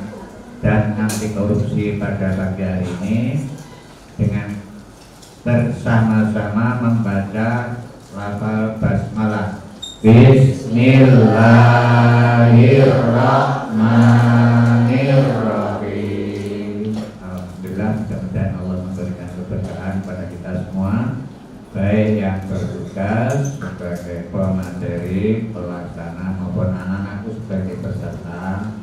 dan anti korupsi pada pagi hari ini dengan bersama-sama membaca lafal basmalah. Bismillahirrahmanirrahim. Alhamdulillah, mudah-mudahan Allah memberikan keberkahan pada kita semua, baik yang bertugas sebagai pemateri, pelaksana maupun anak-anakku sebagai peserta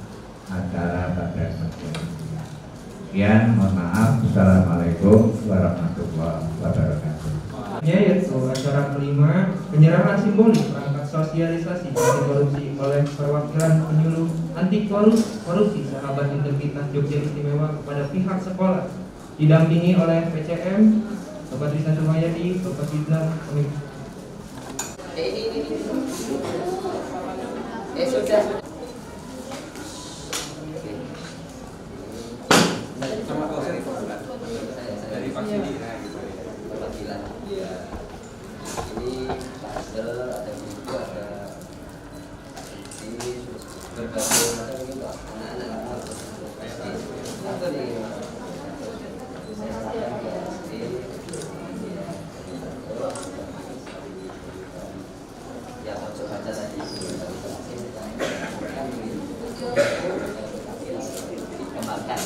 acara pada pagi ini. Sekian, mohon maaf. Assalamualaikum warahmatullahi wabarakatuh. Yaitu acara kelima, penyerahan simbolik perangkat sosialisasi anti korupsi oleh perwakilan penyuluh anti korupsi Sahabat Integritas Jogja Istimewa kepada pihak sekolah, didampingi oleh PCM Bapak Trisna Sumayadi, Bapak Sidna sudah. Dari vaksin ini perwakilan ini klaster ada buku ada ini berbagai macam gitu anak-anak atau di saya sampaikan di SD ya masuk baca tadi dikembangkan.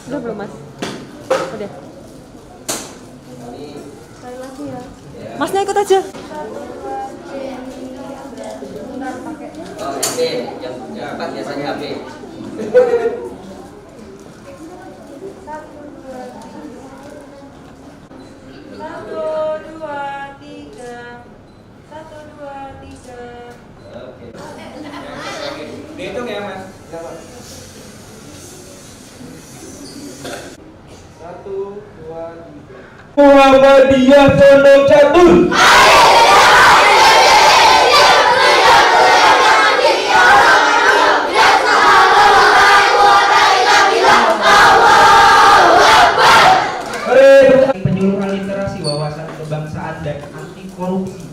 Udah belum mas? Udah. Sekali lagi ya. Masnya ikut aja. Oh, AB, yang 4 biasanya AB. Dihitung ya mas. 1, 2, 3. Muhammadiyah Pondok Catur. Penyuluhan literasi wawasan kebangsaan dan anti korupsi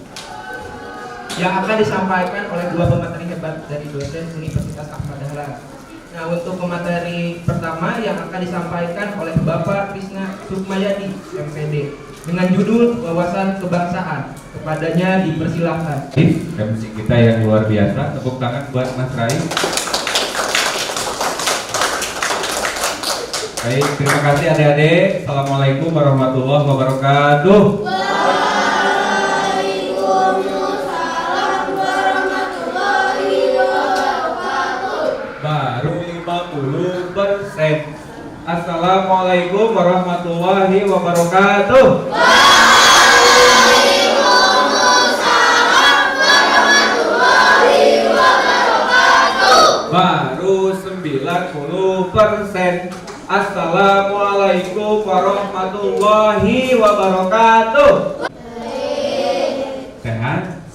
yang akan disampaikan oleh dua pemateri hebat dari dosen Universitas Ahmad Dahlan. Nah, untuk pemateri pertama yang akan disampaikan oleh Bapak Trisna Sumayadi, MPD, dengan judul wawasan kebangsaan. Kepadanya dipersilahkan. MC kita yang luar biasa, tepuk tangan buat Mas Rai. Baik, terima kasih adik-adik. Assalamualaikum warahmatullahi wabarakatuh. Waalaikumsalam warahmatullahi wabarakatuh. Baru 50%. Assalamualaikum warahmatullahi wabarakatuh. Waalaikumsalam warahmatullahi wabarakatuh. Baru 90%. Assalamualaikum warahmatullahi wabarakatuh. Sehat?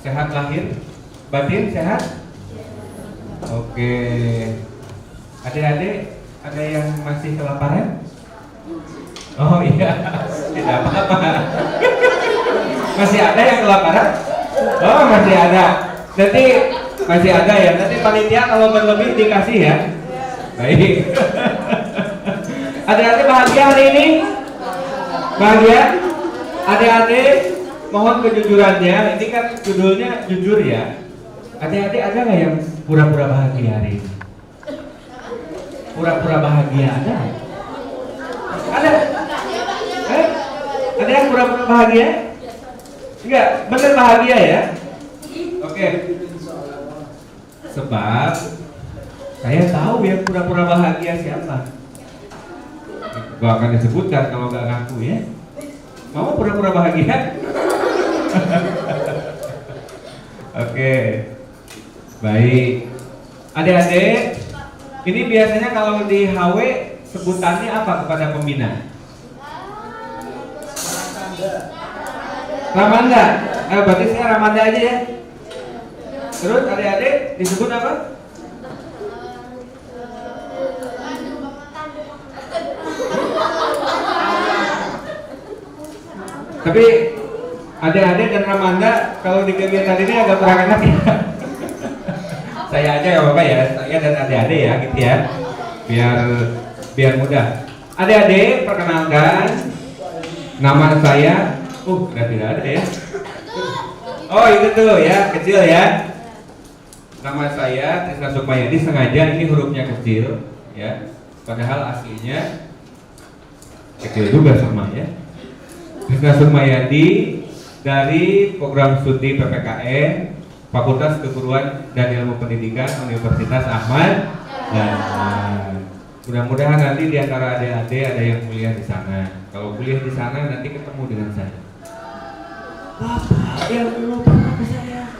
Sehat lahir? Batin sehat? Oke. Adik-adik, ada yang masih kelaparan? Oh iya, tidak apa-apa. Masih ada yang kelaparan? Oh masih ada. Nanti masih ada ya. Nanti panitia kalau berlebih dikasih ya. Baik. Adik-adik bahagia hari ini? Bahagia? Adik-adik mohon kejujurannya. Ini kan judulnya jujur ya. Adik-adik ada nggak yang pura-pura bahagia hari ini? Pura-pura bahagia ada? Ada? Ada yang pura-pura bahagia? Enggak, bener bahagia ya? Oke. Sebab saya tahu yang pura-pura bahagia siapa. Gak akan disebutkan kalau nggak ngaku ya. Mau pura-pura bahagia? Oke. Baik. Adik-adik, ini biasanya kalau di HW sebutannya apa kepada pembina? Ramanda. Berarti saya Ramanda aja ya. Terus adik-adik disebut apa? Tapi adik-adik dan Ramanda kalau di kegiatan ini agak kurang enak ya. Saya aja ya Bapak ya, saya dan adik-adik ya gitu ya. Biar mudah. Adik-adik perkenalkan, nama saya sudah tidak ada ya. Oh itu tuh ya, kecil ya. Nama saya Trisna Sukmayadi, sengaja ini hurufnya kecil ya. Padahal aslinya kecil juga sama ya. Trisna Sukmayadi dari program studi PPKN Fakultas Keguruan dan Ilmu Pendidikan Universitas Ahmad Dahlan. Mudah-mudahan nanti di antara adik-adik ada yang kuliah di sana. Kalau kuliah di sana nanti ketemu dengan saya. Bapak yang dulu pernah ke saya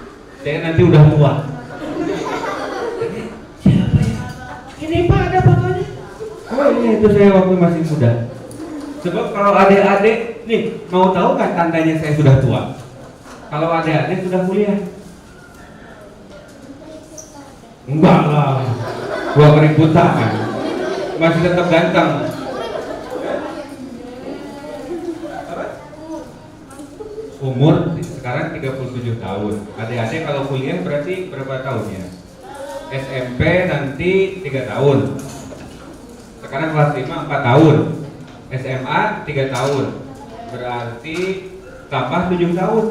nanti udah tua. Siapa ya? Ini Pak, ada fotonya. Oh iya, itu saya waktu masih muda. Sebab kalau adik-adik nih mau tahu kan tandanya saya sudah tua? Kalau adik-adik sudah kuliah. Enggak lah, gua keributan kan. Masih tetap ganteng. Umur sekarang 37 tahun. Adik-adik kalau kuliah berarti berapa tahun ya? SMP nanti 3 tahun. Sekarang kelas 5 4 tahun. SMA 3 tahun. Berarti tambah 7 tahun.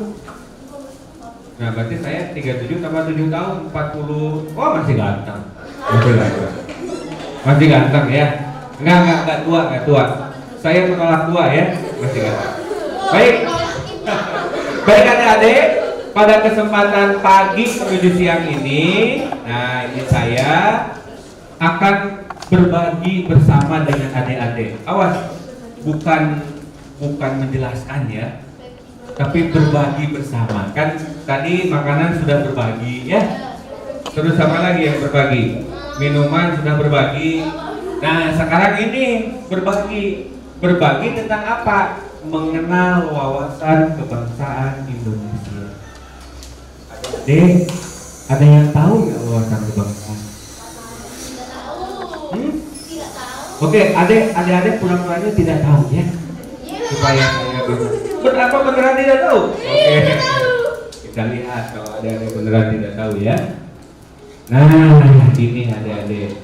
Nah, berarti saya 37 tambah 7 tahun 40. Oh, masih ganteng. Masih ganteng ya. Enggak tua. Saya menolak tua ya. Masih ganteng. Baik. Baik adik-adik, pada kesempatan pagi menuju siang ini, nah ini saya akan berbagi bersama dengan adik-adik. Awas, bukan menjelaskan ya, tapi berbagi bersama. Kan tadi makanan sudah berbagi ya. Terus apa lagi yang berbagi? Minuman sudah berbagi. Nah sekarang ini berbagi tentang apa? Mengenal wawasan kebangsaan Indonesia. Adik, ada yang tahu nggak wawasan kebangsaan? Oke, adik-adik pura-puranya tidak tahu ya, supaya saya bisa. Berapa beneran tidak tahu? Oke, kita lihat kalau adik-adik beneran tidak tahu ya. Nah, ini adik-adik.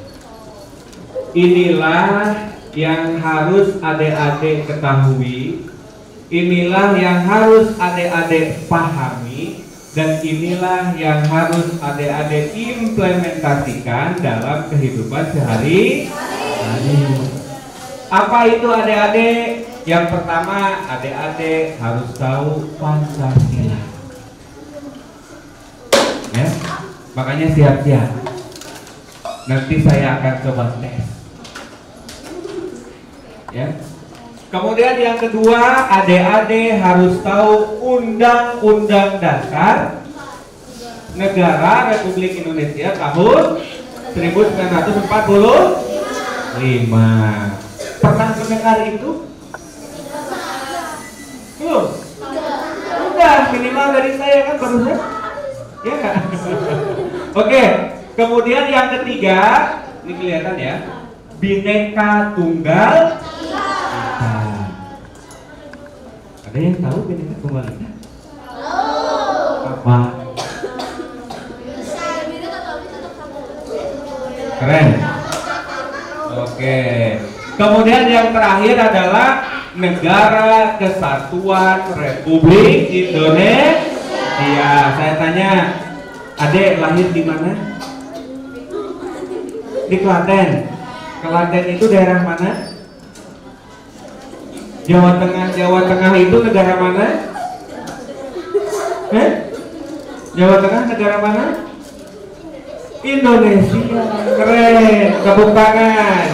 Inilah yang harus adik-adik ketahui, inilah yang harus adik-adik pahami, dan inilah yang harus adik-adik implementasikan dalam kehidupan sehari-hari. Apa itu adik-adik? Yang pertama, adik-adik harus tahu Pancasila. Ya, makanya siap-siap. Nanti saya akan coba tes. Ya. Kemudian yang kedua, adik-adik harus tahu Undang-Undang Dasar Negara Republik Indonesia tahun 1945. Pernah mendengar itu? Belum? Udah, minimal dari saya kan barusan. Ya kan? Oke, kemudian yang ketiga, ini kelihatan ya, Bhinneka Tunggal Ika. Ada yang tahu Bhinneka Tunggal Ika? Apa? Keren. Oke. Kemudian yang terakhir adalah Negara Kesatuan Republik Indonesia. Saya tanya, Adek lahir di mana? Di Klaten. Klaten itu daerah mana? Jawa Tengah. Jawa Tengah itu negara mana? Jawa Tengah negara mana? Indonesia. Keren. Tepuk tangan.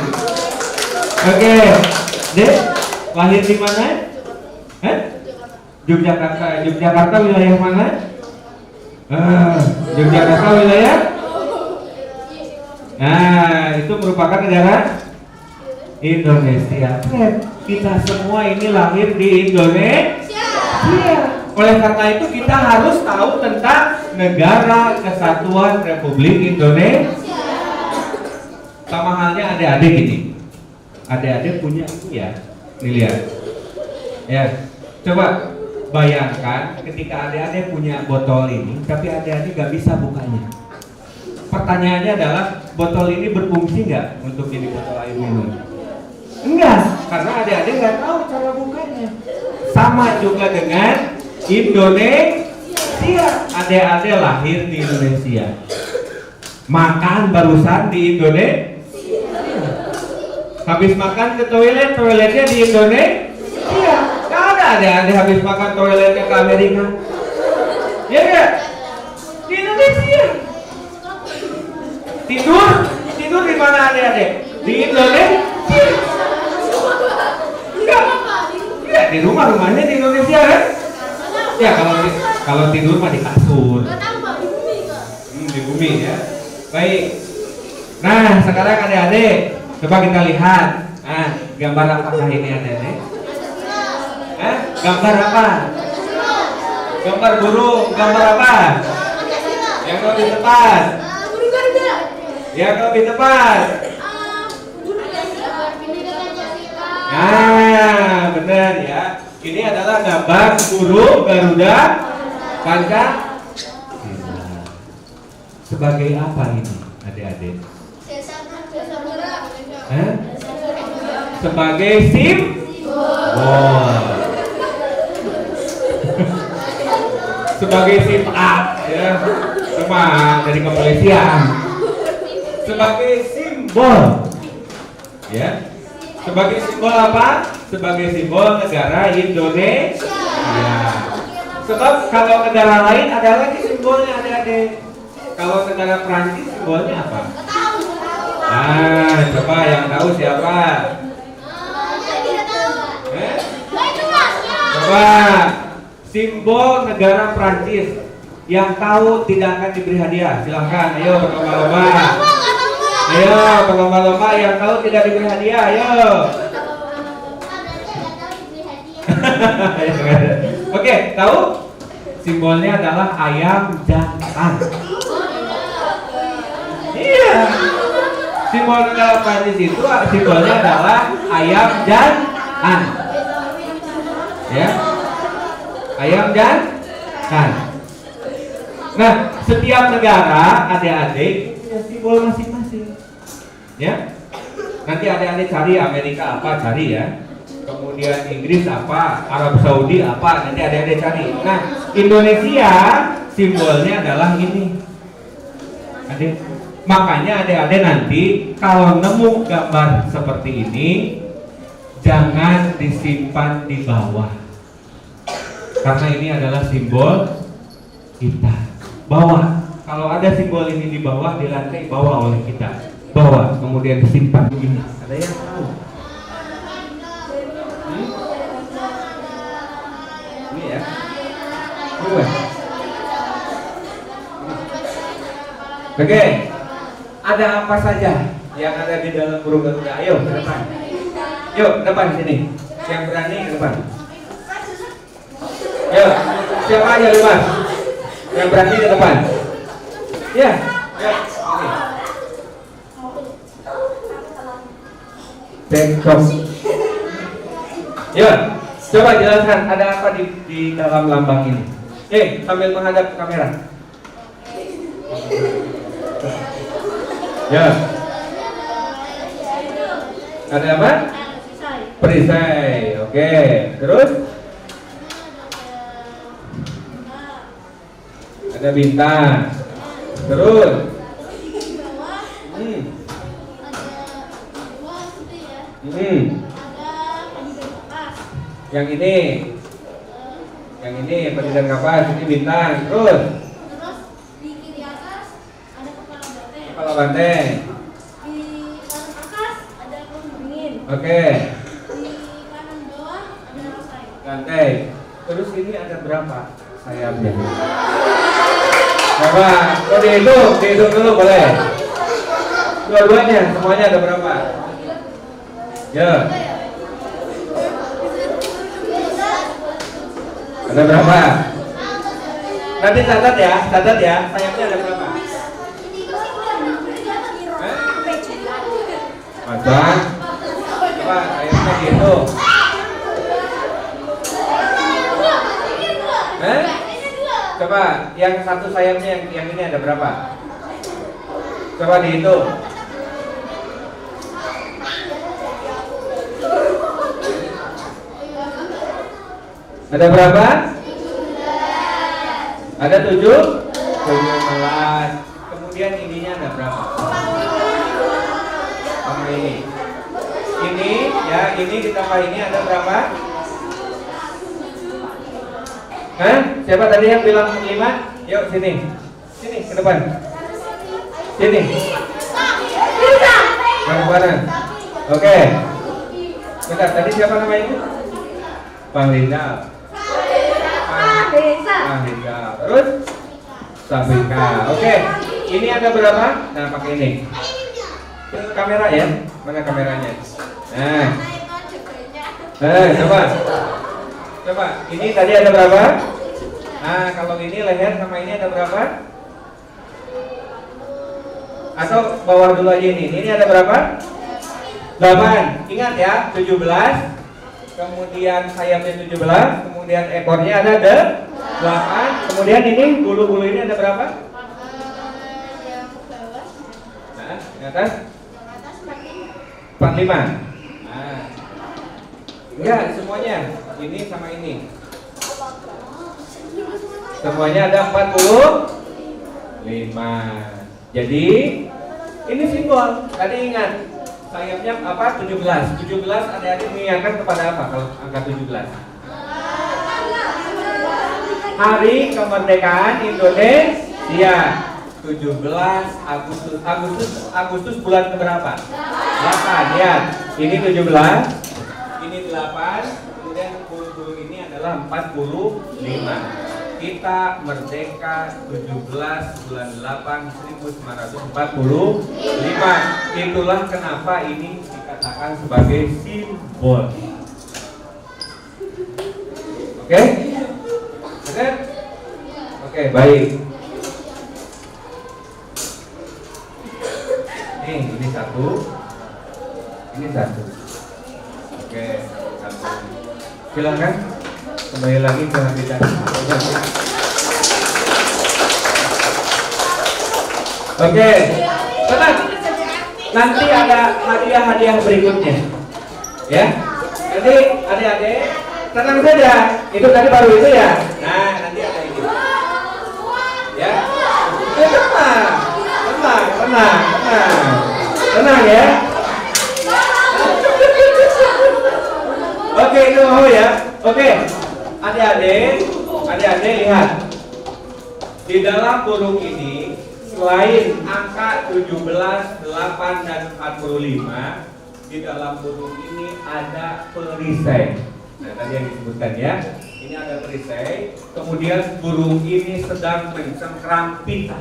Oke. Dek, lahir di mana? Yogyakarta. Yogyakarta wilayah mana? Yogyakarta wilayah Nah, itu merupakan negara Indonesia. Kita semua ini lahir di Indonesia. Oleh karena itu kita harus tahu tentang Negara Kesatuan Republik Indonesia. Sama halnya adik-adik ini. Adik-adik punya itu ya. Nih lihat. Ya, coba bayangkan ketika adik-adik punya botol ini, tapi adik-adik gak bisa bukanya. Pertanyaannya adalah, botol ini berfungsi nggak untuk jadi botol air minum? Enggak, karena adik-adik nggak tahu cara bukanya. Sama juga dengan Indonesia. Adik-adik lahir di Indonesia, makan barusan di Indonesia, habis makan ke toilet, toiletnya di Indonesia. Nggak ada adik-adik habis makan toiletnya ke Amerika. Ya nggak? Di Indonesia. Tidur di mana adik-adik? Di Indonesia. Enggak. Ya, di rumahnya di Indonesia kan? Ya, kalau tidur mah di kasur. Di bumi ya. Baik. Nah, sekarang adik-adik, coba kita lihat. Nah, gambar apakah ini adik-adik? Gambar apa? Gambar burung. Gambar apa? Yang lebih tepat. Yang lebih tepat. Nah, benar ya. Ini adalah gambar burung Garuda Pancasila. Sebagai apa ini, adik-adik? Sebagai simbol. Sebagai sifat ya. Cuma dari kepolisian. Sebagai simbol. Ya. Sebagai simbol apa? Sebagai simbol negara Indonesia. Ya. Sebab kalau negara lain ada lagi simbolnya, adik-adik. Kalau negara Prancis simbolnya apa? Nah, coba yang tahu siapa? Coba simbol negara Prancis yang tahu tidak akan diberi hadiah. Silahkan, ayo berlomba-lomba. Ayo berlomba-lomba yang tahu tidak diberi hadiah. Ayo. Oke, tahu? Simbolnya adalah ayam jantan. Iya. Simbol negara Prancis itu simbolnya adalah ayam jantan. Ya. Ayam jantan. Nah, setiap negara adik-adik punya simbol masing-masing. Ya. Nanti adik-adik cari Amerika apa, cari ya. Kemudian Inggris apa, Arab Saudi apa, nanti adik-adik cari. Nah, Indonesia simbolnya adalah ini. Adik. Makanya adik-adik nanti kalau nemu gambar seperti ini, jangan disimpan di bawah. Karena ini adalah simbol kita. Bawa. Kalau ada simbol ini di bawah, di lantai, bawa oleh kita. Bawa, kemudian disimpan begini. Ada yang tahu? Ini ya. Oke. Ada apa saja yang ada di dalam burung Garuda? Ayo ke depan. Yuk, ke depan sini. Yang berani ke depan. Yuk, siapa aja luas? Yang berani ke depan. Ya, ya, ini. Bengkok. Yuk, coba jelaskan ada apa di dalam lambang ini. Sambil menghadap kamera. Ya. Ada apa? Perisai. Oke. Terus? Ada bintang. Terus? Yang ini. Yang ini pendidikan kapas, ini bintang. Terus? Kepala banteng. Di kanan atas ada pohon beringin. Oke. Di kanan bawah ada rantai. Rantai. Terus ini ada berapa sayapnya? Coba, dihitung dulu boleh. Dua-duanya, semuanya ada berapa? Ya. Ada berapa? Nanti catat ya, sayapnya ada berapa? Masa? Coba sayapnya gitu. Coba yang satu sayapnya yang ini ada berapa? Coba dihitung. Ada berapa? Ada 17. Kemudian ininya ada berapa? Sama ini. Ini ya, ini ditambah ini ada berapa? Hah? Siapa tadi yang bilang 5? Yuk sini. Sini ke depan. Sini. Bareng-bareng. Oke. Bentar, tadi siapa namanya? Bang Linda. Terus Sabika. Oke. Ini ada berapa? Nah, pakai ini. Kamera ya. Mana kameranya? Nah. Coba. Coba. Ini tadi ada berapa? Nah, kalau ini leher sama ini ada berapa? Atau bawah dulu aja ini. Ini ada berapa? 8. Ingat ya, 17. Kemudian sayapnya 17, kemudian ekornya ada 8, kemudian ini bulu-bulu ini ada berapa? Nah, di atas 45. Nah, enggak semuanya, ini sama ini. Semuanya ada 45. Jadi ini simbol. Tadi ingat. Sayapnya apa? 17. 17 adik-adik mengingatkan kepada apa kalau angka 17? Hari kemerdekaan Indonesia. 17 Agustus bulan keberapa? 8 ya. Ini 17, ini 8, kemudian bulu-bulu ini adalah 45. Kita merdeka 17 bulan 8 1945. Itulah kenapa ini dikatakan sebagai simbol. Oke? Benar? Oke, baik. Ini satu. Ini satu. Oke, satu. Silakan kembali lagi ke habitat. Oke, tenang. Nanti ada hadiah-hadiah berikutnya, ya. Nanti adik-adik tenang saja. Itu tadi baru itu ya. Nah, nanti ada ini, ya. Tenang ya. Oke, itu mau ya. Oke, adik-adik lihat. Di dalam burung ini selain angka 17, 8, dan 45, di dalam burung ini ada perisai. Nah, tadi yang disebutkan ya. Ini ada perisai. Kemudian burung ini sedang mencengkram pita.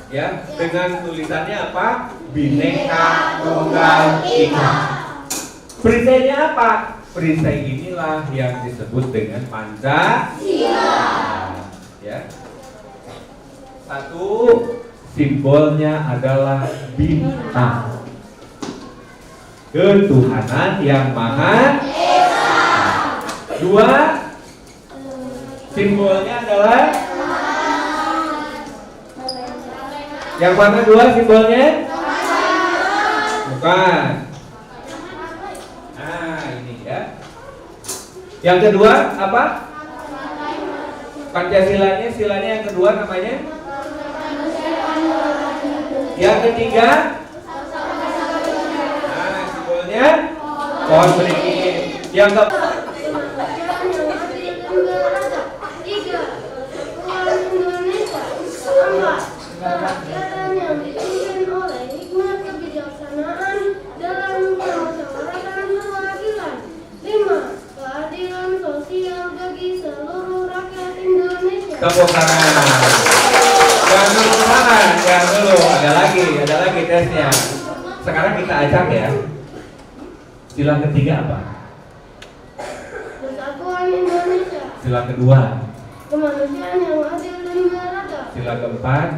Ya, dengan tulisannya apa? Bhinneka Tunggal Ika. Perisainya apa? Perisai inilah yang disebut dengan Pancasila. Ya. Satu, simbolnya adalah bintang. Ketuhanan yang Maha Esa. Dua, simbolnya adalah yang mana dua simbolnya? Bukan. Nah, ini ya. Yang kedua apa? Pancasilanya, silanya yang kedua namanya? Yang ketiga? Nah, simbolnya pohon beringin. Yang keempat? yang dipimpin oleh hikmat kebijaksanaan dalam permusyawaratan perwakilan. 5. Keadilan sosial bagi seluruh rakyat Indonesia. Tepuk tangan. Jangan dulu. ada lagi tesnya. Sekarang kita acak ya. Sila ketiga apa? Persatuan Indonesia. Sila kedua. Kemanusiaan yang adil dan beradab. Sila keempat.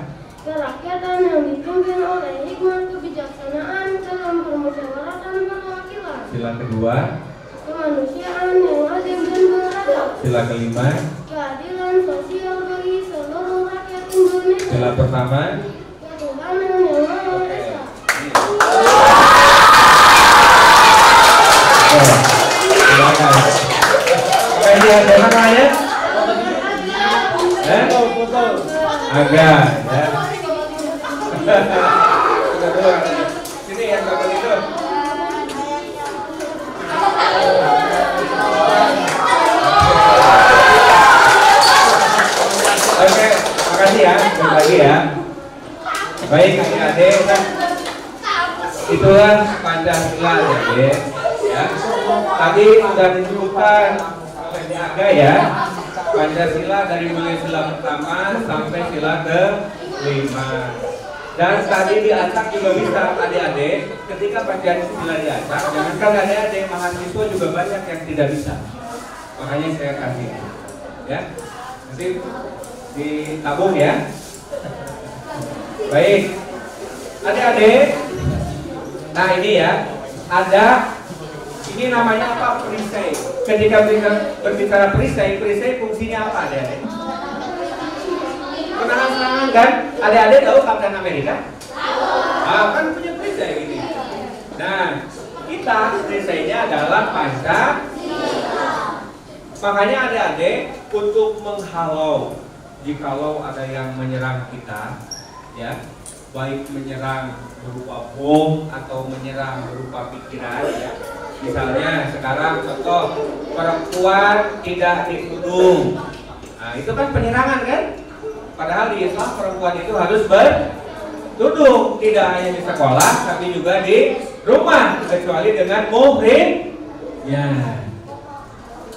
Kerakyatan yang dipimpin oleh hikmat kebijaksanaan dalam permusyawaratan perwakilan. Sila kedua. Kemanusiaan yang adil dan beradab. Sila kelima. Keadilan sosial bagi seluruh rakyat Indonesia. Sila pertama. Ketuhanan yang Maha Esa. Silakan. Makasih ya, dari mana ya? Agak ya. Sini yang dapat itu. Oke, makasih ya, sekali lagi ya. Baik adik-adik, itulah Pancasila adik ya. Tadi sudah disebutkan oleh Aga ya, Pancasila dari mulai sila pertama sampai sila ke-5. Dan tadi diacak juga bisa adik-adik. Ketika Pancasila diacak, jangankan adik-adik, mahasiswa juga banyak yang tidak bisa. Makanya saya kasih ya. Nanti ditabung ya. Baik, adik-adik. Nah ini ya, ada ini namanya apa? Perisai. Ketika berbicara perisai fungsinya apa adik-adik? Menahan-nahan kan? Adik-adik tahu Kapten Amerika? Ah, kan punya perisai ini. Nah, kita perisainya adalah Pancasila. Makanya adik-adik untuk menghalau jikalau ada yang menyerang kita, ya, baik menyerang berupa bom atau menyerang berupa pikiran, ya. Misalnya sekarang contoh perempuan tidak ditudung, nah itu kan penyerangan kan? Padahal di Islam perempuan itu harus bertudung, tidak hanya di sekolah tapi juga di rumah kecuali dengan muhrim. Ya.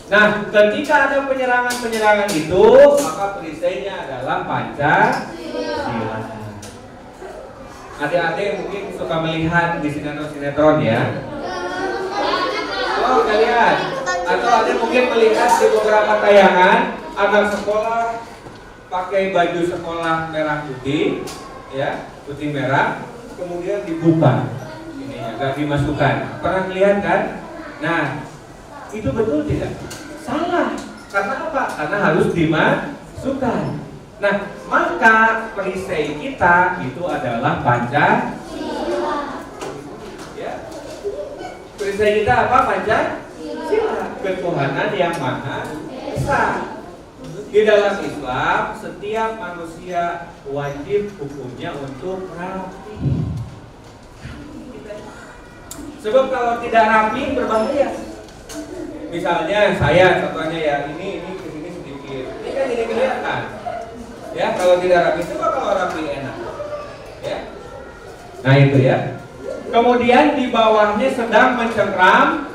Nah, ketika ada penyerangan itu, maka perisainya adalah Pancasila. Adik-adik mungkin suka melihat di sinetron ya. Oh, kalian. Atau adik mungkin melihat di beberapa tayangan anak sekolah pakai baju sekolah merah putih, ya, putih merah, kemudian dibuka, ini agak dimasukkan. Pernah lihat kan? Nah, itu betul tidak? Salah. Karena apa? Karena harus dimasukkan. Nah, maka perisai kita itu adalah Pancasila. Ya. Perisai kita apa? Pancasila. Ketuhanan yang Maha Esa. Di dalam Islam, setiap manusia wajib hukumnya untuk rapi. Sebab kalau tidak rapi berbahaya. Misalnya saya contohnya ya, ini kesini sedikit, ini kan ini kelihatan, ya kalau tidak rapi, coba kalau rapi enak, ya. Nah itu ya. Kemudian di bawahnya sedang mencengkram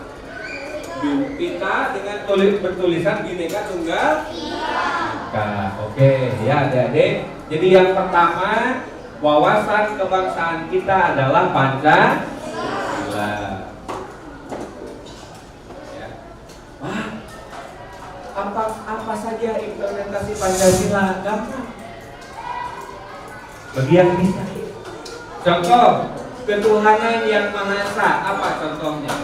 pita dengan bertulisan Bhinneka Tunggal Ika. Oke, ya adik-adik. Jadi yang pertama, wawasan kebangsaan kita adalah Pancasila. Apa saja implementasi Pancasila? Gampang. Bagi yang bisa. Contoh, ketuhanan yang Maha Esa. Apa contohnya?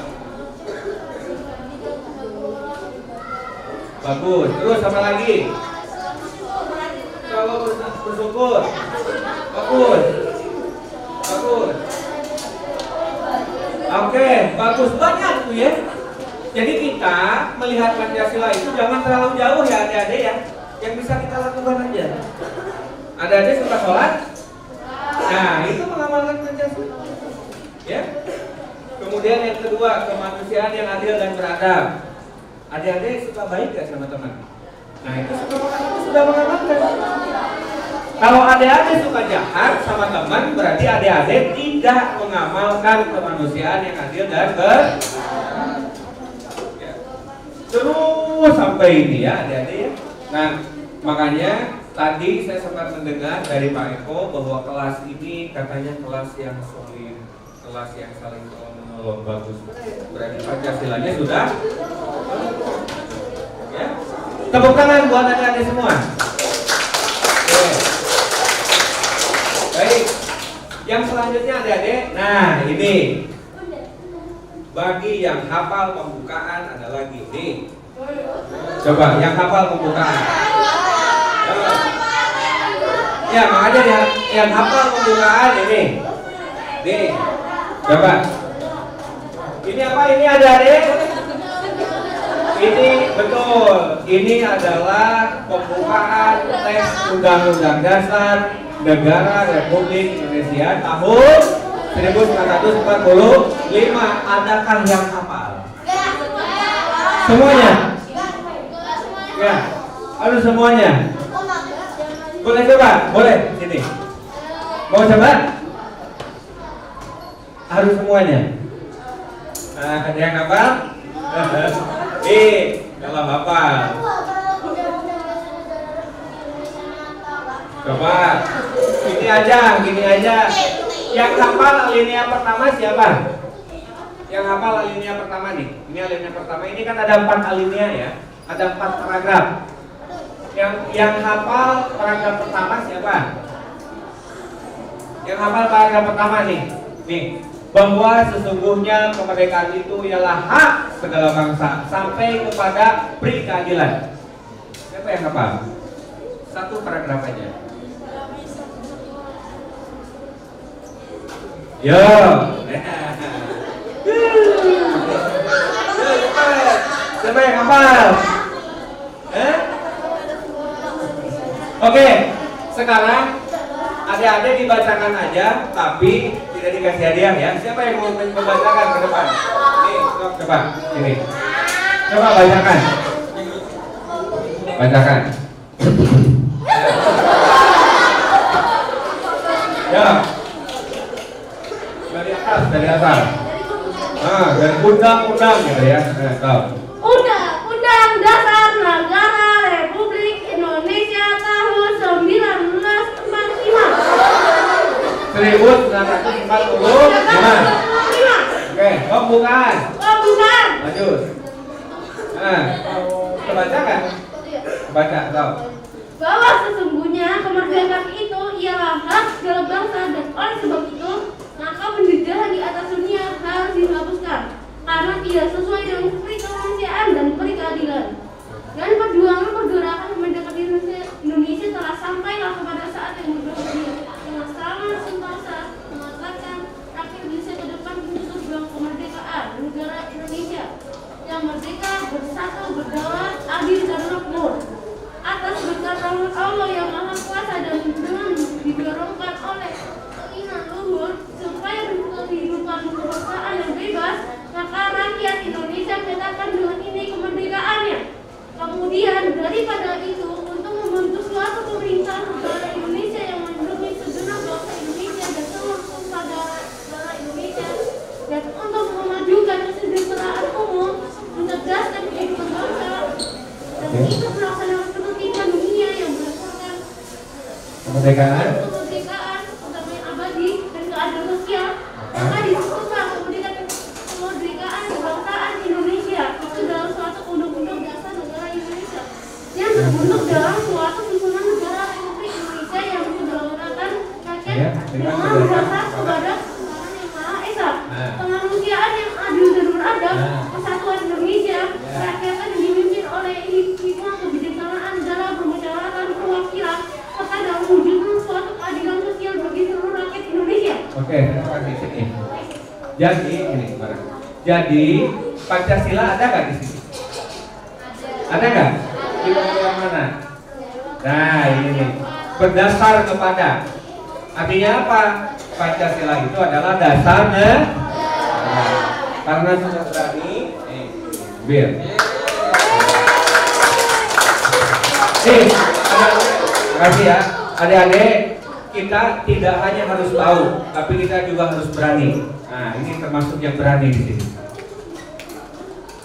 Bagus. Terus apa lagi? Kalau bersyukur. Bagus. Bagus. Oke, bagus banget tuh ya. Jadi kita melihat Pancasila itu jangan terlalu jauh ya adik-adik ya. Yang bisa kita lakukan aja. Adik-adik suka sholat? Nah itu mengamalkan Pancasila. Ya. Kemudian yang kedua, kemanusiaan yang adil dan beradab. Adik-adik suka baik gak sama teman? Nah itu sudah mengamalkan. Kalau adik-adik suka jahat sama teman, berarti adik-adik tidak mengamalkan kemanusiaan yang adil dan beradab. Terus sampai ini ya adik-adik ya. Nah makanya tadi saya sempat mendengar dari Pak Eko bahwa kelas ini katanya kelas yang solid, kelas yang saling tolong-menolong, bagus. Berarti Pancasilanya sudah. Ya. Tepuk tangan buat adik-adik semua. Oke. Baik. Yang selanjutnya adik-adik. Nah, ini. Bagi yang hafal pembukaan adalah gini. Coba yang hafal pembukaan. Coba. Ya, makanya yang hafal pembukaan ini. Nih. Coba. Ini apa ini adik-adik? Ini betul. Ini adalah pembukaan teks Undang-Undang Dasar Negara Republik Indonesia tahun 1945. Adakah yang hafal? Semuanya? Ya. Harus semuanya. Boleh coba? Boleh. Sini. Mau coba? Harus semuanya. Ada yang hafal? Kalau hafal. Coba. Gini aja. Yang hafal alinea pertama siapa? Yang hafal alinea pertama nih. Ini alinea pertama. Ini kan ada 4 alinea ya. Ada 4 paragraf. Yang hafal paragraf pertama siapa? Yang hafal paragraf pertama nih. Nih. Bahwa sesungguhnya kemerdekaan itu ialah hak segala bangsa sampai kepada pri keadilan. Siapa yang hafal? Satu paragraf aja. Yo. Siapa yang hafal? Oke, sekarang adik-adik dibacakan aja, tapi tidak dikasih hadiah ya. Siapa yang mau membacakan ke depan? Nih, coba, ini. Coba bacakan. Bacakan. Ya. Dari atas. Nah, dari undang-undang gitu ya. Tahu. Undang-Undang Dasar Negara Republik Indonesia tahun 1945. 1945. Oke, pembukaan. Lanjut. Nah, kebaca kan? Baca, tahu. Bahwa sesungguhnya kemerdekaan itu ialah hak segala bangsa dan oleh sebab itu maka penjajahan di atas dunia harus dihapuskan karena tidak sesuai dengan peri kemanusiaan dan peri keadilan. Dan perjuangan pergerakan kemerdekaan Indonesia telah sampailah kepada saat yang berbahagia dengan selama sentosa mengatakan rakyat Indonesia ke depan untuk berjuang kemerdekaan negara Indonesia yang merdeka, bersatu, berdaulat, adil dan makmur atas berkat rahmat Allah yang Maha Kuasa dan dengan didorongkan oleh keinginan luhur supaya kehidupan kebangsaan yang bebas, maka rakyat Indonesia menyatakan dengan ini kemerdekaannya. Kemudian daripada itu untuk membentuk suatu pemerintahan negara Indonesia yang melindungi segenap bangsa Indonesia dan seluruh negara Indonesia dan untuk memajukan kesejahteraan umum, mencerdaskan kehidupan bangsa dan itu melaksanakan kepentingan dunia yang berdasarkan Kemerdekaan utama yang abadi dan keadilan sosial. Maka disebutkan kemerdekaan kebangsaan Indonesia itu dalam suatu undang-undang dasar negara Indonesia yang terbentuk dalam suatu susunan negara Republik Indonesia yang berdaulatkan rakyat dengan berdasar kepada ketuhanan yang Maha Esa, kemanusiaan yang adil dan beradab, kesatuan Indonesia, kerakyatan yang dipimpin oleh hikmah kebijaksanaan dalam permusyawaratan perwakilan serta dalam mewujudkan suatu keadilan sosial bagi seluruh rakyat Indonesia. Oke, terima kasih. Sini. Jadi ini barang. Jadi Pancasila ada nggak di sini? Ada nggak? Di bagian mana? Nah ini berdasar kepada. Artinya apa? Pancasila itu adalah dasarnya. Karena sudah berani. Biar. Terima kasih ya, adik-adik. Kita tidak hanya harus tahu, tapi kita juga harus berani. Nah, ini termasuk yang berani di sini.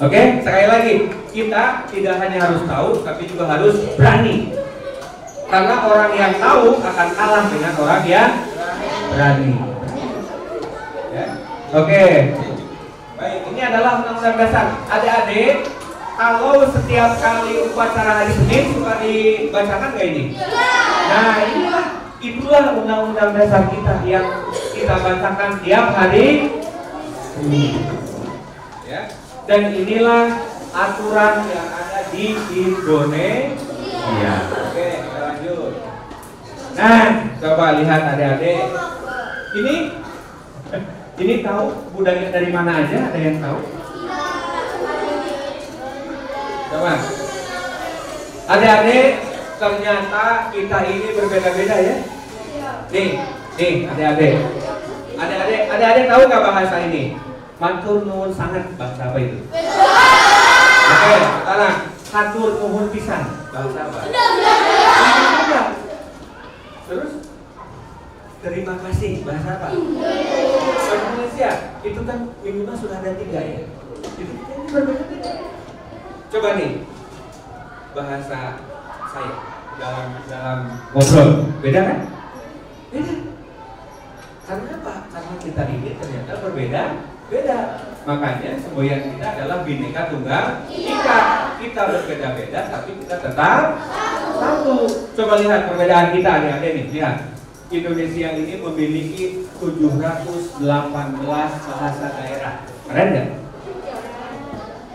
Oke, sekali lagi, kita tidak hanya harus tahu, tapi juga harus berani. Karena orang yang tahu akan kalah dengan orang yang berani. Ya. Oke. Baik, ini adalah undang-undang dasar. Adik-adik, kalau setiap kali upacara hari Senin suka dibacakan nggak ini? Nah, itulah undang-undang dasar kita yang kita bacakan tiap hari Senin. Ya. Dan inilah aturan yang ada di Indonesia. Oke, kita lanjut. Nah, coba lihat adik-adik. Ini tahu budaya dari mana aja? Ada yang tahu? Coba. Adik-adik, ternyata kita ini berbeda-beda ya. Nih, adik-adik. Adik-adik tahu nggak bahasa ini? Matur nuwun sangat, bahasa apa itu? Oke, sekarang hatur nuhun pisan, bahasa apa? Sudah. Terus terima kasih, bahasa apa? Bahasa Indonesia. Itu kan minimal sudah ada 3 ya. Jadi ini berbeda-beda. Coba nih bahasa saya dalam ngobrol, beda kan? Beda. Karena apa? Karena kita ini ternyata beda. Makanya semboyan kita adalah Bhinneka Tunggal Ika. Kita berbeda-beda tapi kita tetap satu. Coba lihat perbedaan kita adik-adik nih, lihat. Indonesia ini memiliki 718 bahasa daerah. Keren ya?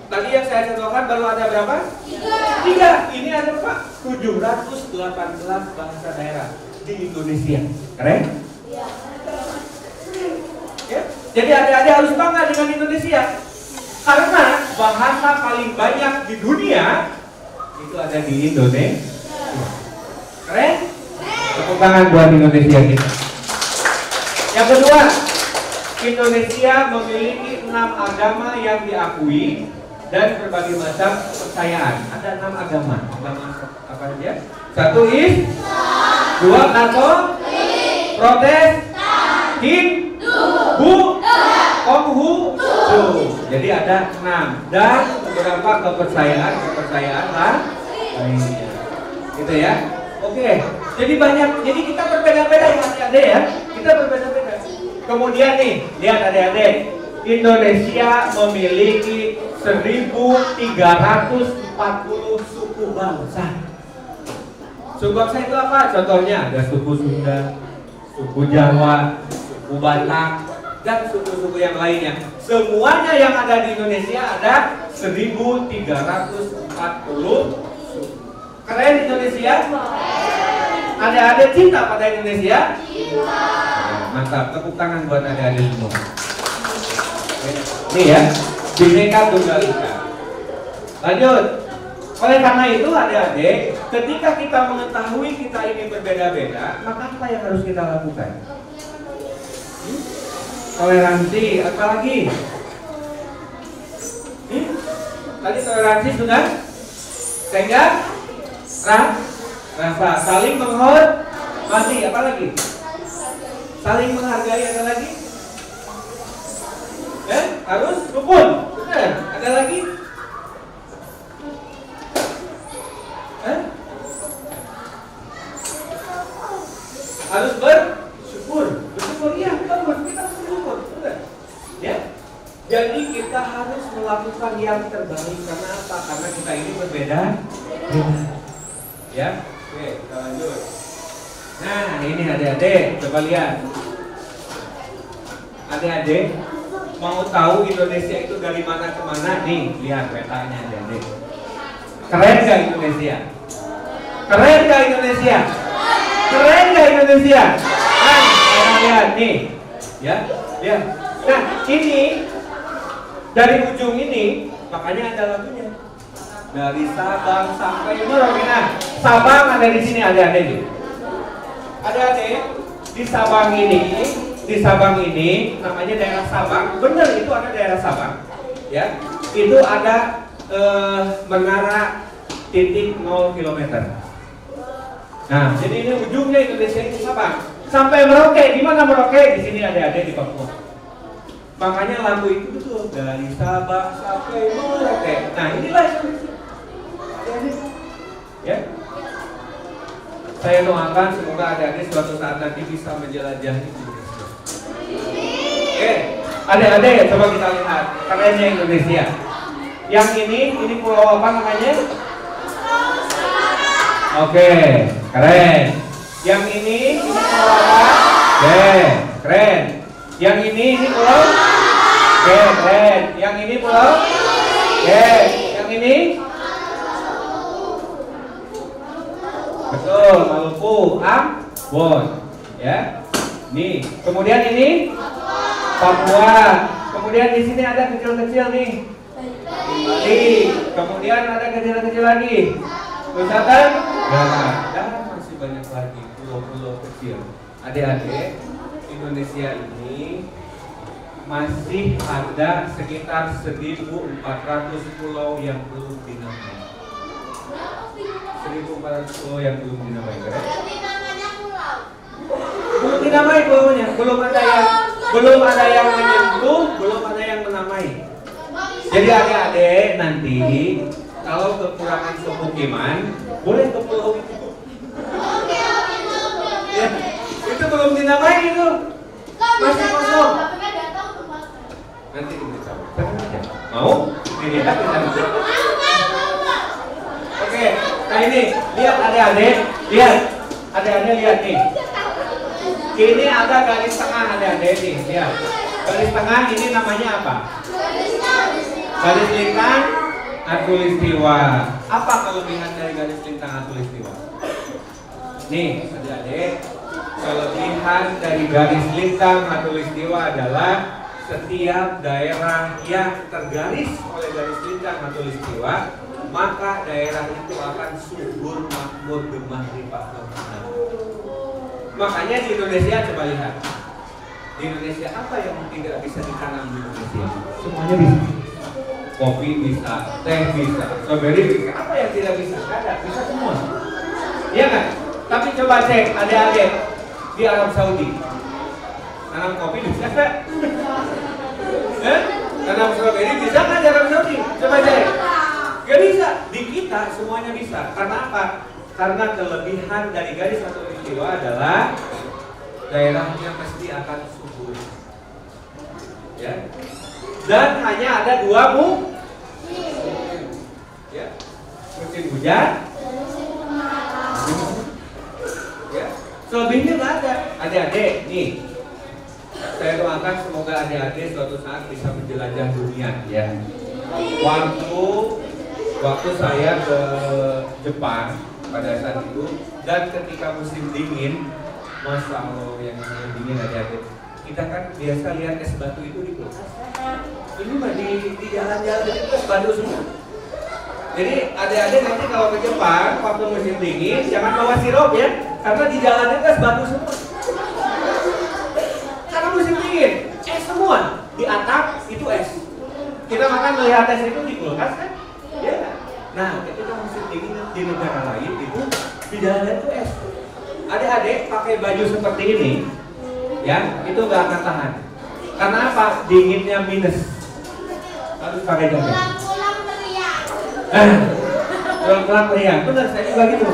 Tadi yang saya contohkan baru ada berapa? 3. Ini ada berapa? 718 bahasa daerah di Indonesia. Keren? Ya? Jadi adik-adik harus bangga dengan Indonesia. Karena bahasa paling banyak di dunia itu ada di Indonesia. Keren? Tepuk tangan buat Indonesia kita. Yang kedua, Indonesia memiliki 6 agama yang diakui dan berbagai macam kepercayaan. Ada 6 agama. Agama apa saja? 1 Islam, 2 Katolik, Protestan, Hindu, Konghucu. Jadi ada 6 dan beberapa kepercayaan lainnya. Gitu ya. Oke. Jadi banyak. Jadi kita berbeda-beda ya adik-adik ya. Kita berbeda-beda. Kemudian nih, lihat adik-adik. Indonesia memiliki 1.340 suku bangsa. Suku bangsa itu apa? Contohnya ada suku Sunda, suku Jawa, suku Batak, dan suku-suku yang lainnya. Semuanya yang ada di Indonesia ada 1.340 suku. Keren Indonesia? Adik-adik cinta pada Indonesia? Cinta. Mantap, tepuk tangan buat adik-adik semua. Ini ya, Bhinneka Tunggal Ika. Lanjut. Oleh karena itu adik-adik, ketika kita mengetahui kita ini berbeda-beda, maka apa yang harus kita lakukan? Toleransi, apa lagi? Tadi toleransi sudah? Sehingga rasa saling menghormati, apa lagi? Saling menghargai, ada lagi? Harus rukun. Benar. Ada lagi? Harus bersyukur. Bersyukur iya, betul. Kita harus bersyukur. Benar. Ya. Jadi kita harus melakukan yang terbaik. Karena apa? Karena kita ini berbeda. Ya. Oke, kita lanjut. Nah, ini adik-adik, coba lihat. Adik-adik mau tahu Indonesia itu dari mana ke mana? Nih, lihat petanya adik-adik. Keren gak Indonesia? Keren gak Indonesia? Keren gak Indonesia? Nah, lihat nih. Ya, lihat. Nah, ini dari ujung ini, makanya ada lagunya. Dari Sabang sampai Merauke. Nah, Sabang ada di sini adik-adik. Adik-adik, di Sabang ini namanya daerah Sabang. Benar itu ada daerah Sabang. Ya. Itu ada menara titik 0 km. Nah, jadi ini ujungnya Indonesia itu Sabang. Sampai Merauke, di mana Merauke? Di sini adik-adik di Papua. Makanya lagu itu betul dari Sabang sampai Merauke. Nah, inilah Indonesia. Ya. Saya doakan semoga adik-adik suatu saat nanti bisa menjelajahi Indonesia. Oke, adik-adik coba kita lihat kerennya Indonesia. Yang ini pulau apa namanya? Oke, keren. Yang ini pulau apa? Oke, keren. Yang ini pulau? Oke, keren. Yang ini pulau? Oke, yang ini? Betul, Maluku, Ambon. Ya. Nih, kemudian ini Papua. Kemudian di sini ada kecil-kecil nih. Bali. Kemudian ada kecil-kecil lagi. Nusantara, dan masih banyak lagi pulau-pulau kecil. Adik-adik, Indonesia ini masih ada sekitar 1.400 pulau yang belum dinamai. 1.400 pulau yang belum dinamai, keren? Belum dinamai pulaunya, belum ada yang menyentuh, belum ada yang menamai. Jadi adik-adik nanti kalau kekurangan pemukiman boleh ke pulau itu. Ya, itu belum dinamai itu, masih kosong. Nanti diberitahu. Mau dilihat bisa. Oke, nah ini lihat adik-adik, lihat nih. Ini ada garis tengah adik-adik nih, lihat. Garis tengah ini namanya apa? Garis lintang khatulistiwa. Apa kelebihan dari garis lintang khatulistiwa? Nih, adik-adik, kelebihan dari garis lintang khatulistiwa adalah setiap daerah yang tergaris oleh garis lintang khatulistiwa, maka daerah itu akan subur, makmur, gemah, limpah, kemenangan. Makanya di Indonesia coba lihat. Di Indonesia apa yang tidak bisa ditanam di Indonesia? Semuanya bisa. Kopi bisa, teh bisa, strawberry bisa. Apa yang tidak bisa? Ada, bisa semua. Iya kan? Tapi coba cek adik-adik di Arab Saudi. Tanam kopi bisa nggak? Tanam strawberry bisa nggak di Arab Saudi? Coba cek. Gak bisa. Di kita semuanya bisa. Karena apa? Karena kelebihan dari garis khatulistiwa adalah daerahnya pasti akan subur. Ya. Dan hanya ada 2 musim. Ya. Musim hujan. Ya. Selebihnya nggak ada. Adik-adik, nih. Saya doakan semoga adik-adik suatu saat bisa menjelajah dunia. Ya. Waktu saya ke Jepang pada saat itu, dan ketika musim dingin, Masya Allah yang namanya dingin adik-adik, kita kan biasa lihat es batu itu di kulkas. Ini mah di jalan-jalan itu es batu semua. Jadi adik-adik nanti kalau ke Jepang waktu musim dingin jangan bawa sirup ya, karena di jalan itu es batu semua. Karena musim dingin, es semua di atap itu es. Kita makan melihat es itu di kulkas kan? Ya. Nah, ketika musim dingin di negara lain itu di jalan itu es. Adik-adik pakai baju seperti ini, ya, itu nggak akan tahan. Karena apa? Dinginnya minus. Harus pakai jaket. Pulang meriang. Benar, saya juga gitu.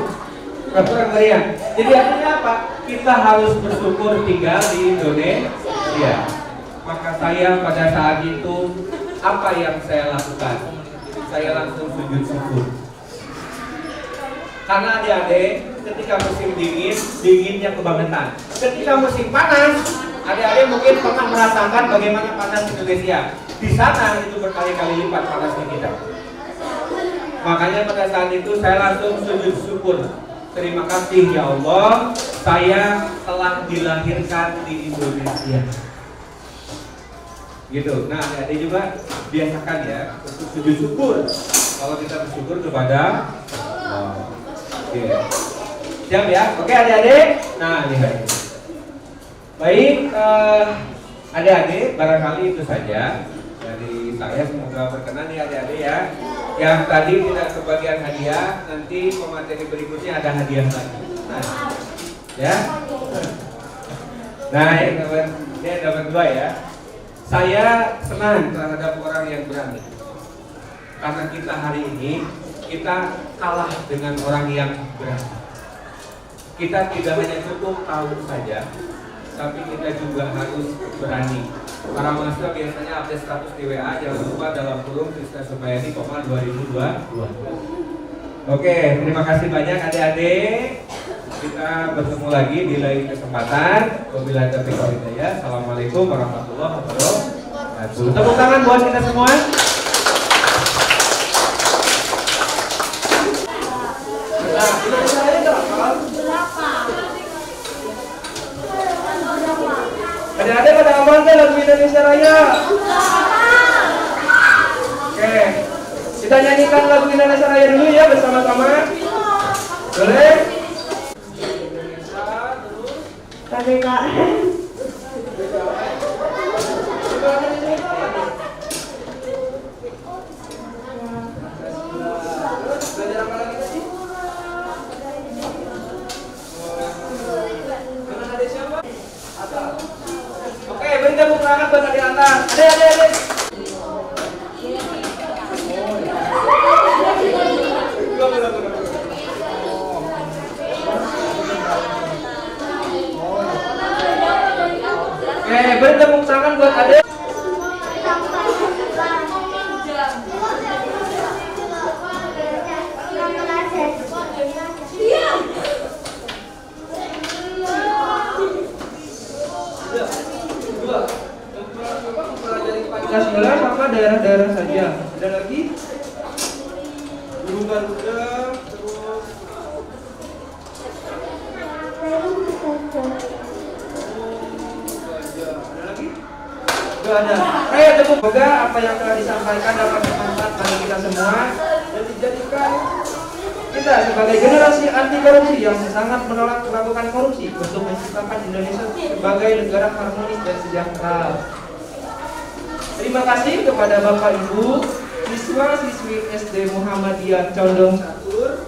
Pulang meriang. Jadi artinya apa? Kita harus bersyukur tinggal di Indonesia. Maka saya pada saat itu apa yang saya lakukan? Saya langsung sujud syukur. Karena adik-adik ketika musim dingin, dinginnya kebangetan. Ketika musim panas, adik-adik mungkin pernah merasakan bagaimana panas Indonesia. Di sana itu berkali-kali lipat panasnya kita. Makanya pada saat itu saya langsung sujud syukur. Terima kasih ya Allah, saya telah dilahirkan di Indonesia. Gitu. Nah, adik-adik juga biasakan ya untuk sujud syukur. Kalau kita bersyukur kepada Allah. Oke. Siap ya? Oke adik-adik. Nah, lihat. Baik, adik-adik, barangkali itu saja dari saya. Semoga berkenan ya adik-adik ya. Yang tadi tidak kebagian hadiah, nanti pemateri berikutnya ada hadiah lagi. Nah, ya. Nah, yang dapat 2 ya. Saya senang terhadap orang yang berani. Karena kita hari ini kita kalah dengan orang yang berani. kita tidak hanya cukup tahu saja, tapi kita juga harus berani. Para mahasiswa biasanya update status di WA, jangan lupa dalam kurung Krista Sumayadi, 2022. Oke, terima kasih banyak adik-adik. Kita bertemu lagi di lain kesempatan. Wabillahi taufiq wal hidayah. Assalamualaikum warahmatullahi wabarakatuh. Tepuk tangan buat kita semua. Adik-adik pada hafal kan lagu Indonesia Raya? Oke, kita nyanyikan lagu Indonesia Raya dulu ya bersama-sama. Boleh? PPKN. Belajar apa lagi tadi? Dengan adik siapa? Atta. Oke, beri tepuk tangan buat adik Atta. Adik. Oke, beri tepuk tangan buat adik. Pancasila sama daerah-daerah saja. Ada lagi? Burung Garuda, terus ada lagi? Gak ada. Ayo tepuk. Semoga apa yang telah disampaikan dapat bermanfaat bagi kita semua dan dijadikan kita sebagai generasi anti korupsi yang sangat menolak melakukan korupsi untuk menciptakan Indonesia sebagai negara harmonis dan sejahtera. Terima kasih kepada Bapak Ibu, siswa-siswi SD Muhammadiyah Condong Catur,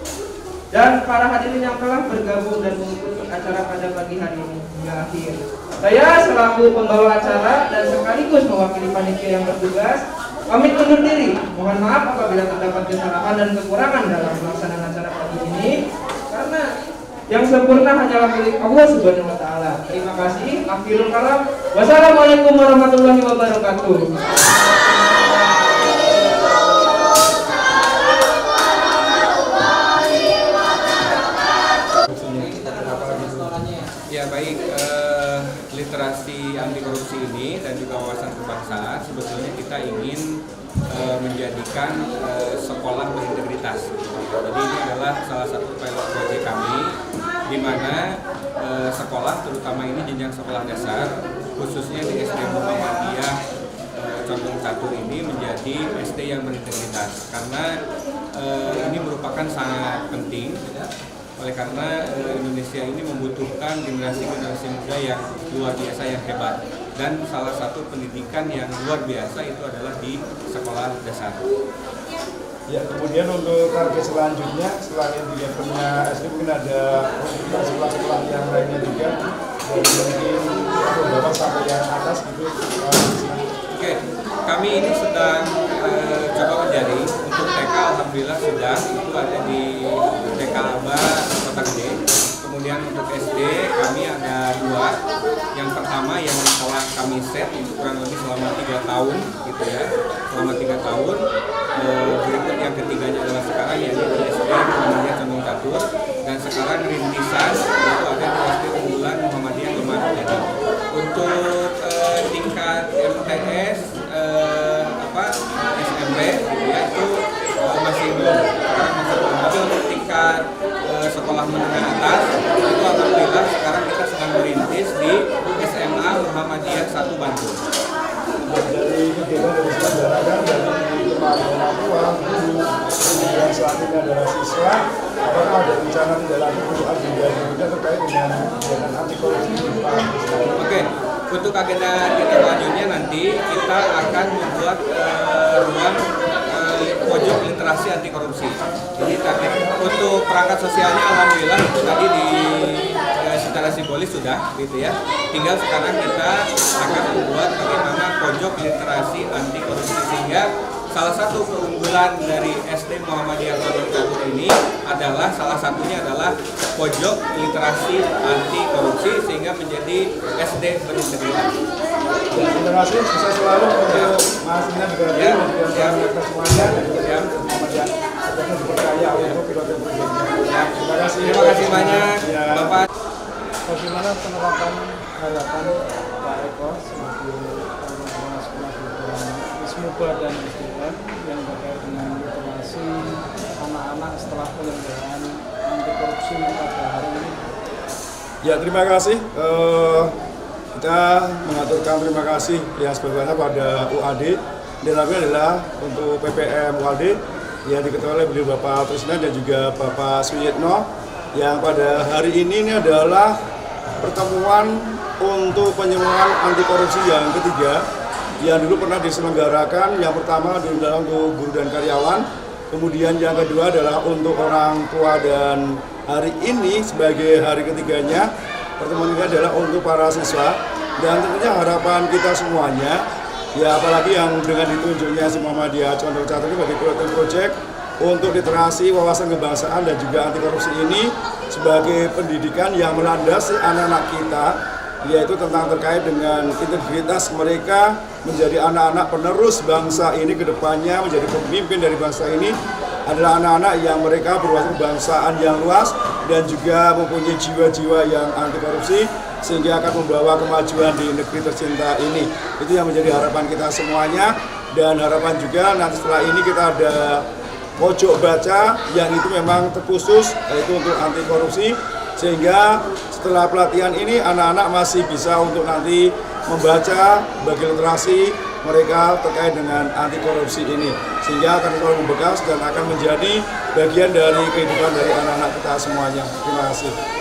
dan para hadirin yang telah bergabung dan mengikuti acara pada pagi hari ini hingga akhir. Saya selaku pembawa acara dan sekaligus mewakili panitia yang bertugas, pamit undur diri. Mohon maaf apabila terdapat kesalahan dan kekurangan dalam pelaksanaan acara pagi ini, karena yang sempurna hanyalah milik Allah Subhanahu wa taala. Terima kasih. Akhirul kalam. Wassalamualaikum warahmatullahi wabarakatuh. Ya baik, literasi anti korupsi ini dan juga wawasan kebangsaan sebetulnya kita ingin menjadikan sekolah berintegritas. Jadi ini adalah salah satu pilot project kami, di mana sekolah, terutama ini jenjang sekolah dasar, khususnya di SD Muhammadiyah Condong Catur ini menjadi SD yang berintegritas, karena ini merupakan sangat penting. Oleh karena Indonesia ini membutuhkan generasi-generasi muda yang luar biasa, yang hebat, dan salah satu pendidikan yang luar biasa itu adalah di sekolah dasar. Ya, kemudian untuk target selanjutnya selain di levelnya SD mungkin ada sekolah-sekolah yang lainnya juga, dari mungkin beberapa sampai yang atas gitu. Oke, kami ini sedang coba menjadi untuk TK, alhamdulillah sudah, itu ada di TK Aba Kota Gede. Kemudian untuk SD kami ada 2. Yang pertama yang telah kami set itu kurang lebih selama 3 tahun gitu ya, selama 3 tahun. Berikut yang ketiganya adalah sekarang yaitu di SD Muhammadiyah Condong Catur, dan sekarang rintisan itu ada di SD Unggulan Muhammadiyah Lemanu. Jadi untuk tingkat MTS SMP ya, itu masih belum, tapi untuk tingkat sekolah menengah atas itu alhamdulillah sekarang kita sedang merintis di SMA Muhammadiyah 1 Bandung. Dari kegiatan dari masyarakat, dari kemarin orang tua, guru, kemudian selanjutnya adalah siswa, apakah ada rencana tidak lanjut untuk agenda juga terkait dengan kegiatan anti korupsi di Pak? Oke, untuk agenda kita selanjutnya nanti kita akan membuat ruang pojok literasi anti korupsi. Jadi untuk perangkat sosialnya alhamdulillah itu tadi di secara simbolis sudah gitu ya. Tinggal sekarang kita akan membuat bagaimana pojok literasi anti korupsi, sehingga salah satu keunggulan dari SD Muhammadiyah Pondok Catur ini adalah salah satunya adalah pojok literasi anti korupsi sehingga menjadi SD berintegritas. Terima kasih, sukses selalu untuk mahasiswa juga dan kita semuanya dan juga Muhammadiyah dipercaya untuk pilot yang berikutnya. Terima kasih banyak Bapak. Bagaimana penerapan harapan Pak Eko sebagai Ismuba dan SDM yang terkait dengan literasi anak-anak setelah penyelenggaraan anti korupsi pada hari ini? Ya, terima kasih. Kita mengaturkan terima kasih yang sebesar pada UAD. Dalamnya adalah untuk PPM UAD yang diketuai oleh beliau Bapak Trisna dan juga Bapak Suyitno, yang pada hari ini adalah pertemuan untuk penyemangatan anti korupsi yang ketiga yang dulu pernah diselenggarakan. Yang pertama dulu adalah untuk guru dan karyawan, kemudian yang kedua adalah untuk orang tua, dan hari ini sebagai hari ketiganya pertemuan ini adalah untuk para siswa. Dan tentunya harapan kita semuanya, ya apalagi yang dengan ditunjuknya si Muhammadiyah Pondok Catur ini bagi piloting project untuk literasi, wawasan kebangsaan dan juga anti korupsi ini sebagai pendidikan yang melandasi anak-anak kita, yaitu tentang terkait dengan integritas mereka menjadi anak-anak penerus bangsa ini ke depannya, menjadi pemimpin dari bangsa ini adalah anak-anak yang mereka berwawasan kebangsaan yang luas dan juga mempunyai jiwa-jiwa yang anti korupsi sehingga akan membawa kemajuan di negeri tercinta ini. Itu yang menjadi harapan kita semuanya, dan harapan juga nanti setelah ini kita ada pojok baca yang itu memang terkhusus yaitu untuk anti korupsi, sehingga setelah pelatihan ini anak-anak masih bisa untuk nanti membaca bagi literasi mereka terkait dengan anti korupsi ini, sehingga akan selalu membekas dan akan menjadi bagian dari kehidupan dari anak-anak kita semuanya. Terima kasih.